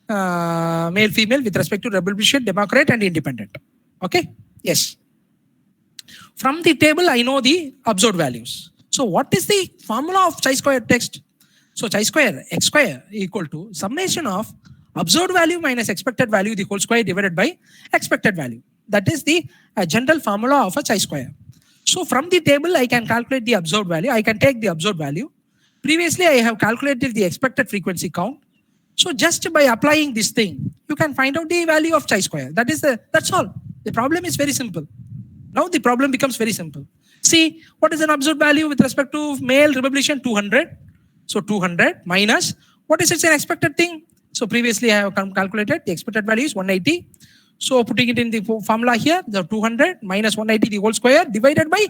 male, female with respect to Republican, Democrat, and Independent. Okay? Yes. From the table, I know the observed values. So what is the formula of chi-square test? So chi-square, x square equal to summation of observed value minus expected value, the whole square divided by expected value. That is the general formula of a chi-square. So from the table, I can calculate the observed value. I can take the observed value. Previously, I have calculated the expected frequency count. So just by applying this thing, you can find out the value of chi-square. That's all. The problem is very simple. Now the problem becomes very simple. See, what is an observed value with respect to male reproduction? 200. So 200 minus, what is its an expected thing? So previously I have calculated the expected value is 180. So putting it in the formula here, the 200 minus 180 the whole square divided by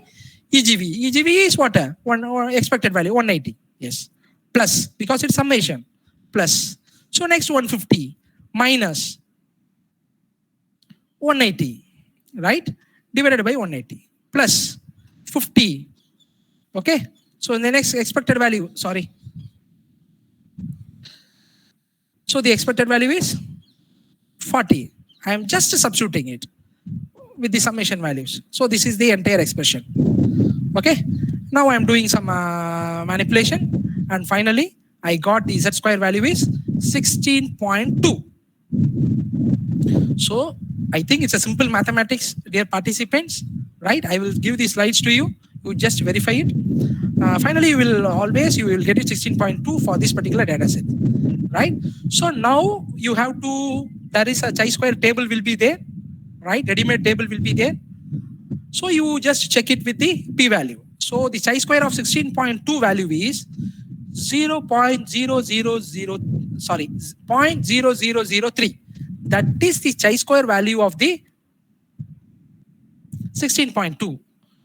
EGV. EGV is what? One or expected value, 180. Yes. Plus, because it's summation. Plus. So next 150 minus 180, right? Divided by 180 plus 50. Okay. So in the next expected value, sorry. So the expected value is 40. I am just substituting it with the summation values. So this is the entire expression. Okay. Now I am doing some manipulation, and finally I got the z square value is 16.2. So I think it's a simple mathematics, dear participants, right? I will give the slides to you. You just verify it. Finally, you will get it 16.2 for this particular data set, right? So now you have to, there is a chi-square table will be there, right? Ready-made table will be there. So you just check it with the p-value. So the chi-square of 16.2 value is 0.0003. That is the chi-square value of the 16.2.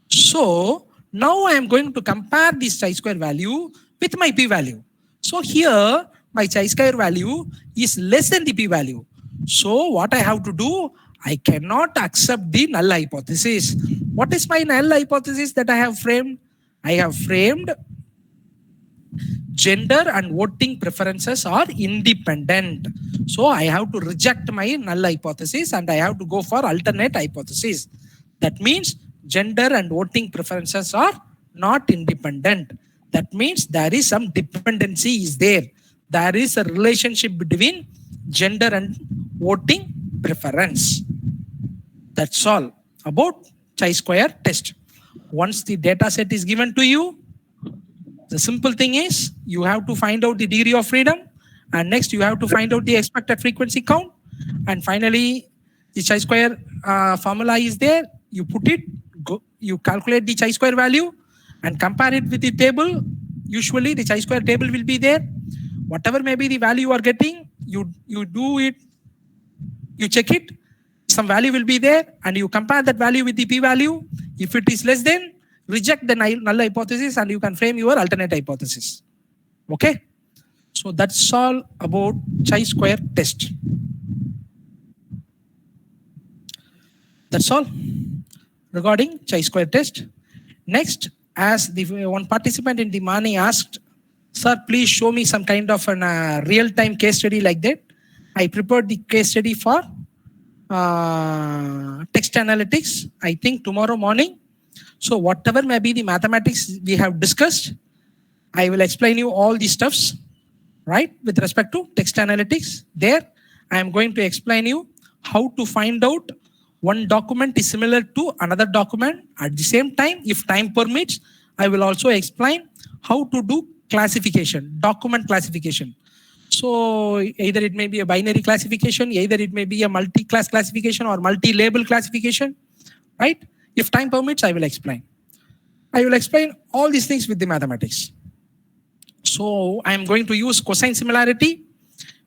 So now I am going to compare this chi-square value with my p-value. So here my chi-square value is less than the p-value. So what I have to do, I cannot accept the null hypothesis. What is my null hypothesis that I have framed? I have framed gender and voting preferences are independent. So I have to reject my null hypothesis and I have to go for alternate hypothesis. That means gender and voting preferences are not independent. That means there is some dependency is there. There is a relationship between gender and voting preference. That's all about chi-square test. Once the data set is given to you, the simple thing is you have to find out the degree of freedom, and next you have to find out the expected frequency count, and finally the chi-square formula is there. You put it, you calculate the chi-square value and compare it with the table. Usually the chi-square table will be there. Whatever may be the value you are getting, you do it, you check it, some value will be there, and you compare that value with the p-value. If it is less than, reject the null hypothesis and you can frame your alternate hypothesis. Okay? So that's all about chi-square test. That's all regarding chi-square test. Next, as the one participant in the morning asked, sir, please show me some kind of a real-time case study like that. I prepared the case study for text analytics, I think tomorrow morning. So whatever may be the mathematics we have discussed, I will explain you all these stuffs, right? With respect to text analytics, there I am going to explain you how to find out one document is similar to another document. At the same time, if time permits, I will also explain how to do classification, document classification. So either it may be a binary classification, either it may be a multi-class classification or multi-label classification, right? If time permits, I will explain. I will explain all these things with the mathematics. So I am going to use cosine similarity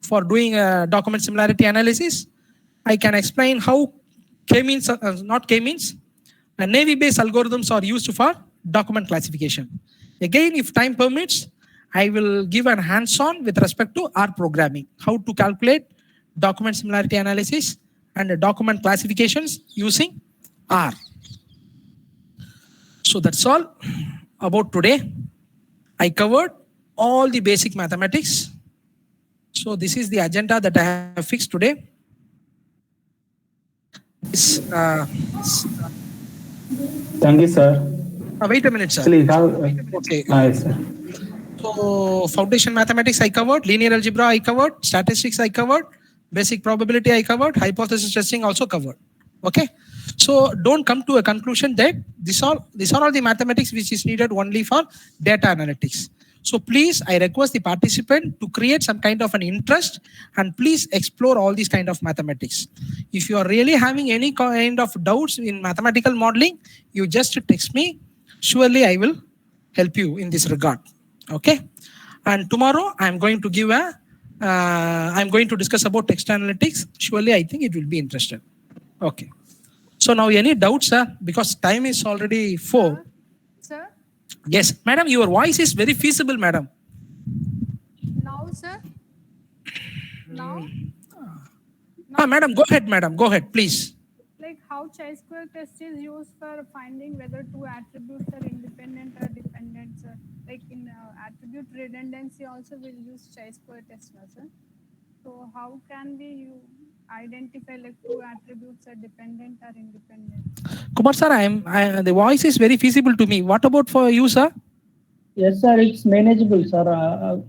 for doing a document similarity analysis. I can explain how k-means, not k-means, naive-Bayes algorithms are used for document classification. Again, if time permits, I will give an hands-on with respect to R programming, how to calculate document similarity analysis and document classifications using R. So that's all about today. I covered all the basic mathematics. So this is the agenda that I have fixed today. Thank you, sir. Wait a minute, sir. Actually, Okay. yes, sir. So foundation mathematics I covered, linear algebra I covered, statistics I covered, basic probability I covered, hypothesis testing also covered. Okay. So don't come to a conclusion that these are all the mathematics which is needed only for data analytics. So please, I request the participant to create some kind of an interest and please explore all these kind of mathematics. If you are really having any kind of doubts in mathematical modeling, you just text me. surely I will help you in this regard. Okay. And tomorrow I'm going to give I'm going to discuss about text analytics. Surely I think it will be interesting. Okay. So now any doubts, sir? Because time is already 4. Sir, Yes, madam, your voice is very feasible, madam. now, sir? Now? Madam, go ahead, madam. Go ahead, please. Like how chi-square test is used for finding whether two attributes are independent or dependent, sir. Like in attribute redundancy also we'll use chi-square test, no, sir. So how can we identify like two attributes are dependent or independent? Kumar sir, the voice is very feasible to me. What about for you, sir? Yes, sir, it's manageable, sir.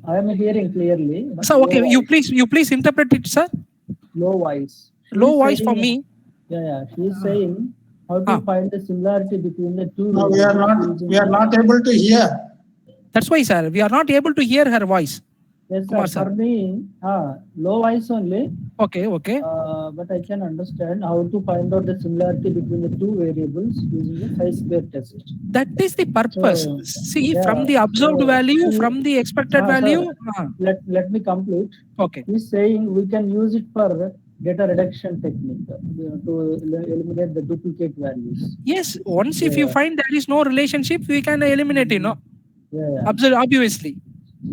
I am hearing clearly. but Sir, okay, low you please interpret it, sir. low voice. Low She's voice for saying- me. Yeah, she is saying how to find the similarity between the two. No, we are not able to hear. That's why, sir, we are not able to hear her voice. Yes, Kumar, sir. sir. For me, low voice only. Okay, okay. But I can understand how to find out the similarity between the two variables using the chi-square test. That is the purpose. So, See, yeah, from the observed so, value, see- from the expected sir, value. Let me complete. Okay. He's saying we can use it for data reduction technique to eliminate the duplicate values. Yes, once if you Yeah. find there is no relationship, we can eliminate, Yeah. obviously.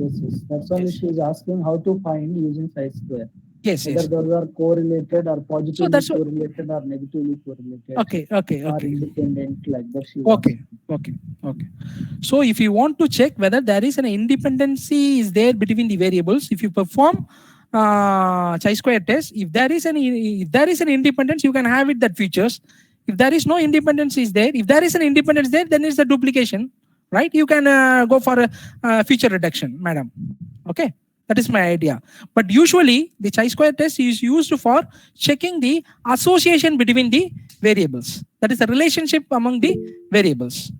Yes. That's why Yes. she is asking how to find using chi-square. Yes, Whether yes. those are correlated or positively that's what- correlated or negatively correlated. Okay. Or independent like that. She is Okay. So if you want to check whether there is an independency is there between the variables, if you perform chi-square test, if there is an independence, you can have it that features. If there is no independence is there, if there is an independence there, then it's a duplication, right? You can go for a feature reduction, madam. Okay. That is my idea. But usually the chi-square test is used for checking the association between the variables. That is the relationship among the variables.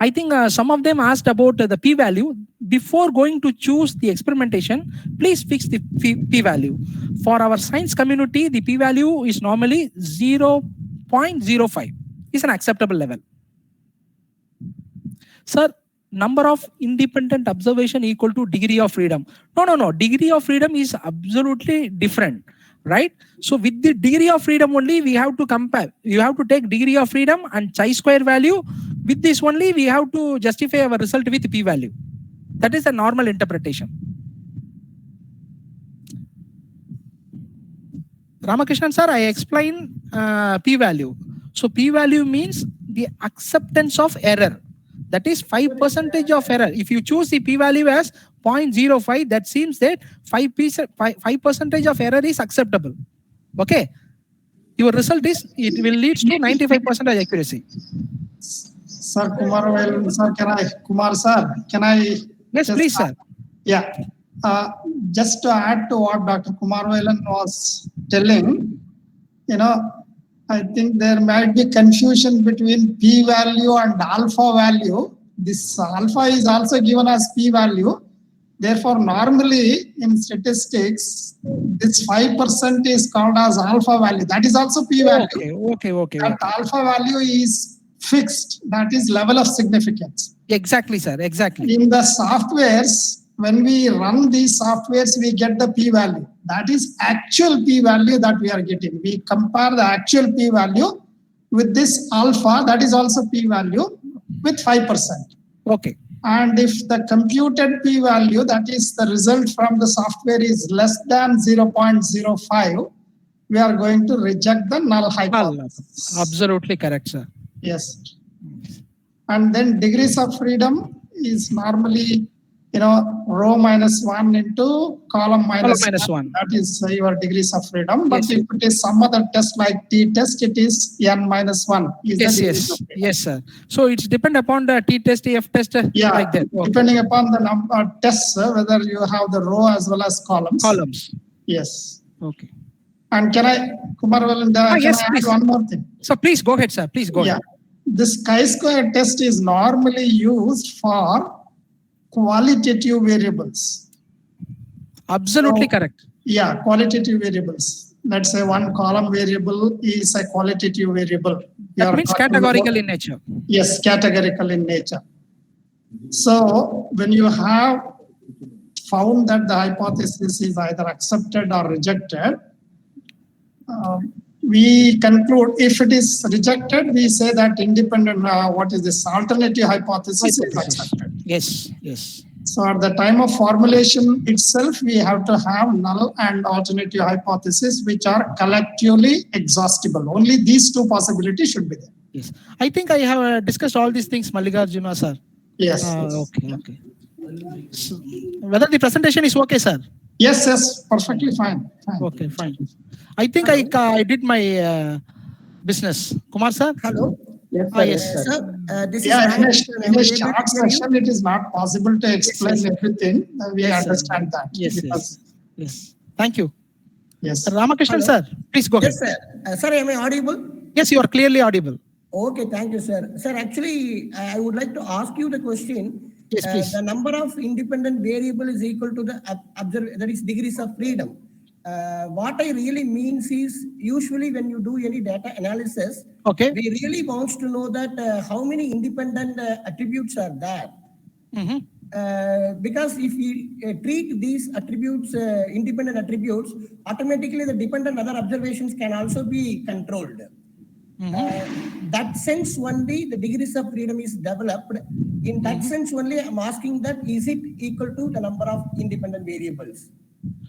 I think some of them asked about the p-value. Before going to choose the experimentation, please fix the p-value. For our science community, the p-value is normally 0.05. Is an acceptable level. Sir, number of independent observation equal to degree of freedom. No. Degree of freedom is absolutely different, right? So with the degree of freedom only, we have to compare. You have to take degree of freedom and chi-square value. With this only, we have to justify our result with p-value. That is a normal interpretation. Ramakrishnan sir, I explain p-value. So p-value means the acceptance of error. That is 5% of error. If you choose the p-value as 0.05, that seems that 5% of error is acceptable. Okay. Your result is, it will lead to 95% accuracy. Sir, Kumar sir, can I? Yes, just please, sir. Yeah. Just to add to what Dr. Kumar Velan was telling, I think there might be confusion between p-value and alpha value. This alpha is also given as p-value. Therefore, normally in statistics, this 5% is called as alpha value. That is also p-value. Okay. That alpha value is fixed. That is level of significance. Exactly, sir. Exactly. In the softwares, when we run these softwares, we get the p-value. That is actual p-value that we are getting. We compare the actual p-value with this alpha, that is also p-value, with 5%. Okay. And if the computed p-value, that is the result from the software, is less than 0.05, we are going to reject the null hypothesis. Absolutely correct, sir. Yes. And then degrees of freedom is normally, row -1 into column minus 1. That is your degrees of freedom. But Yes. if it is some other test like t-test, it is n-1. Yes, sir. So it's depend upon the t-test, f-test, Yeah, like that. Okay. depending upon the number of tests, whether you have the row as well as columns. Columns. Yes. Okay. And can I, Kumar Velan, yes, add please. one more thing? So please go ahead, sir. Please go ahead. This chi-square test is normally used for qualitative variables. Absolutely correct. Yeah, qualitative variables. Let's say one column variable is a qualitative variable. you That are means talking categorical about- in nature. Yes, categorical in nature. So when you have found that the hypothesis is either accepted or rejected, we conclude if it is rejected, we say that independent, what is this alternative hypothesis is accepted. Yes, yes. So at the time of formulation itself, we have to have null and alternative hypothesis, which are collectively exhaustible. Only these two possibilities should be there. Yes. I think I have discussed all these things, Mallikarjuna sir. Yes. Okay, okay. So, whether the presentation is okay, sir? Yes, yes, perfectly fine. Fine. Okay, fine. I think I did my business. Kumar sir? Hello. Yes, sir. Yes, Yes, sir. Sir, this Yeah, is in a short session, it is not possible to explain Yes, yes. everything. We Yes, sir. understand that. Yes, because- yes. Thank you. Yes. Ramakrishnan Hello. sir, please go ahead. Yes, sir. Sir, am I audible? Yes, you are clearly audible. Okay, thank you, sir. Sir, actually, I would like to ask you the question. Yes, please. The number of independent variable is equal to the that is degrees of freedom. What I really means is usually when you do any data analysis, Okay. we really wants to know that how many independent attributes are there. Mhm. Because if we treat these attributes, independent attributes, automatically the dependent other observations can also be controlled. That sense only the degrees of freedom is developed. In that sense only I'm asking that is it equal to the number of independent variables?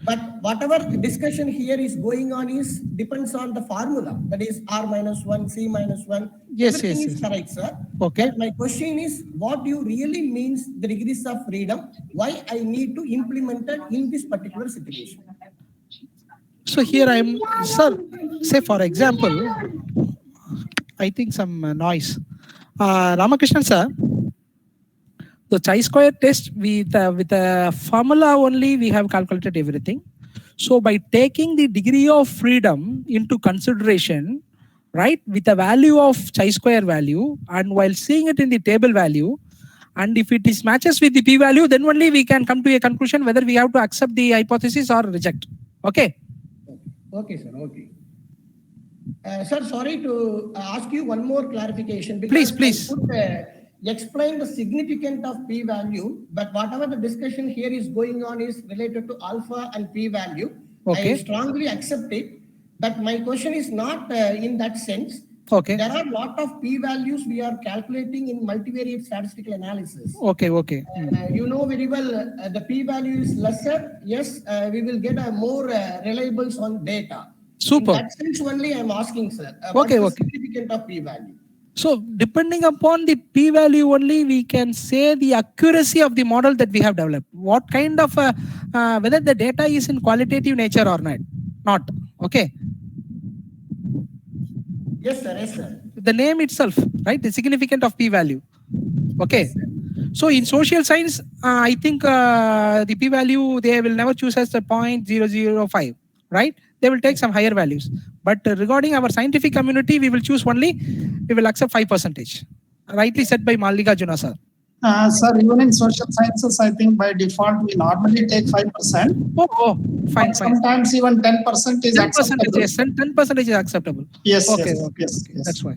But whatever discussion here is going on is depends on the formula, that is R minus 1, C minus 1. Yes, Everything yes, is yes. correct, sir. Okay. But my question is, what do you really means the degrees of freedom? Why I need to implement it in this particular situation? So here I am, sir, say for example, I think some noise. Ramakrishnan sir, the chi-square test with a formula only we have calculated everything. So by taking the degree of freedom into consideration, right, with a value of chi-square value, and while seeing it in the table value, and if it is matches with the p-value, then only we can come to a conclusion whether we have to accept the hypothesis or reject. Okay. Okay, sir. Okay. Sir, sorry to ask you one more clarification. Please, please. I could, explain the significance of p-value, but whatever the discussion here is going on is related to alpha and p-value. Okay. I strongly accept it, but my question is not in that sense. Okay. There are a lot of p-values we are calculating in multivariate statistical analysis. Okay. Okay. You know very well the p-value is lesser. Yes, we will get a more reliables on data. Super. In that sense only I'm asking, sir. What Okay, is the okay. significance of p-value? So depending upon the p-value only, we can say the accuracy of the model that we have developed. What kind of, whether the data is in qualitative nature or not. Not. Okay. Yes, sir. Yes, sir. The name itself, right? The significance of p-value. Okay. So in social science, I think the p-value, they will never choose as a 0.005, right? They will take some higher values. But regarding our scientific community, we will choose only, we will accept 5%. Rightly said by Mallikarjuna sir. Sir, even in social sciences, I think by default, we normally take 5%. Oh, fine, fine. Sometimes even 10% is 10%, acceptable. yes, 10% is acceptable. Yes, Okay, yes, okay, yes, okay. yes. That's why.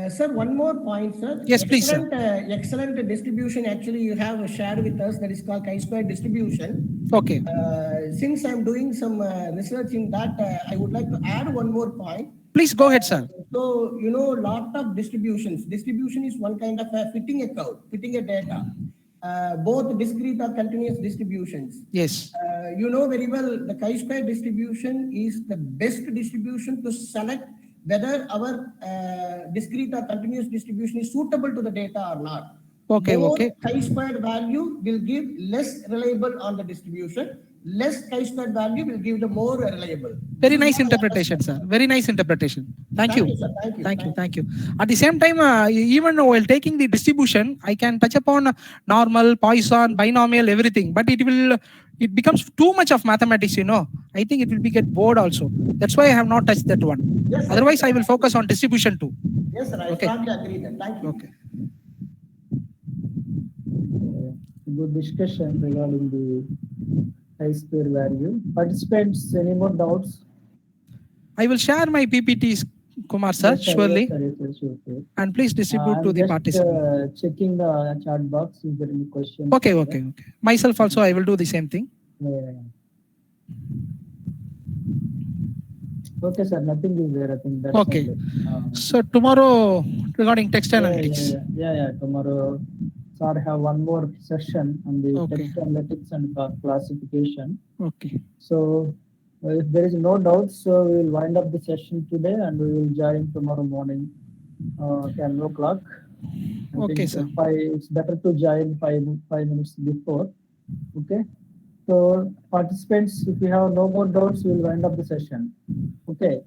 Sir, one more point, sir. Yes, please, sir. Excellent distribution. Actually, you have shared with us that is called chi-square distribution. Okay. Since I'm doing some research in that, I would like to add one more point. Please go ahead, sir. So, you know, lot of distributions. Distribution is one kind of fitting a curve, fitting a data. Both discrete or continuous distributions. Yes. You know very well the chi-square distribution is the best distribution to select whether our discrete or continuous distribution is suitable to the data or not. Okay, More okay. chi-squared value will give less reliable on the distribution. Less chi-squared value will give the more reliable. Very nice interpretation, sir. Very nice interpretation. Thank you. Sir. Thank you. Thank you. Thank you. At the same time, even while taking the distribution, I can touch upon normal, Poisson, binomial, everything. But it becomes too much of mathematics, you know. I think it will get bored also. That's why I have not touched that one. Yes, sir. Otherwise, I will focus on distribution too. Yes, sir. I Okay. strongly agree that. Thank you. Okay. Good discussion regarding the chi-square value. Participants, any more doubts? I will share my PPT Kumar sir, Yes, sir, surely. yes, sir, yes, sir, sure. And please distribute I'm to the just, participants. checking the chat box. Is there any questions? Okay, okay, okay. Myself also, I will do the same thing. Yeah. Okay, sir. Nothing is there. I think that's Okay. all. So tomorrow regarding text Yeah, analytics. yeah. Tomorrow, sir, have one more session on the Okay. text analytics and classification. Okay. So, if there is no doubt, so we will wind up the session today and we will join tomorrow morning, 10 o'clock. I Okay, think sir. it's better to join 5 minutes before. Okay. So, participants, if you have no more doubts, we will wind up the session. Okay.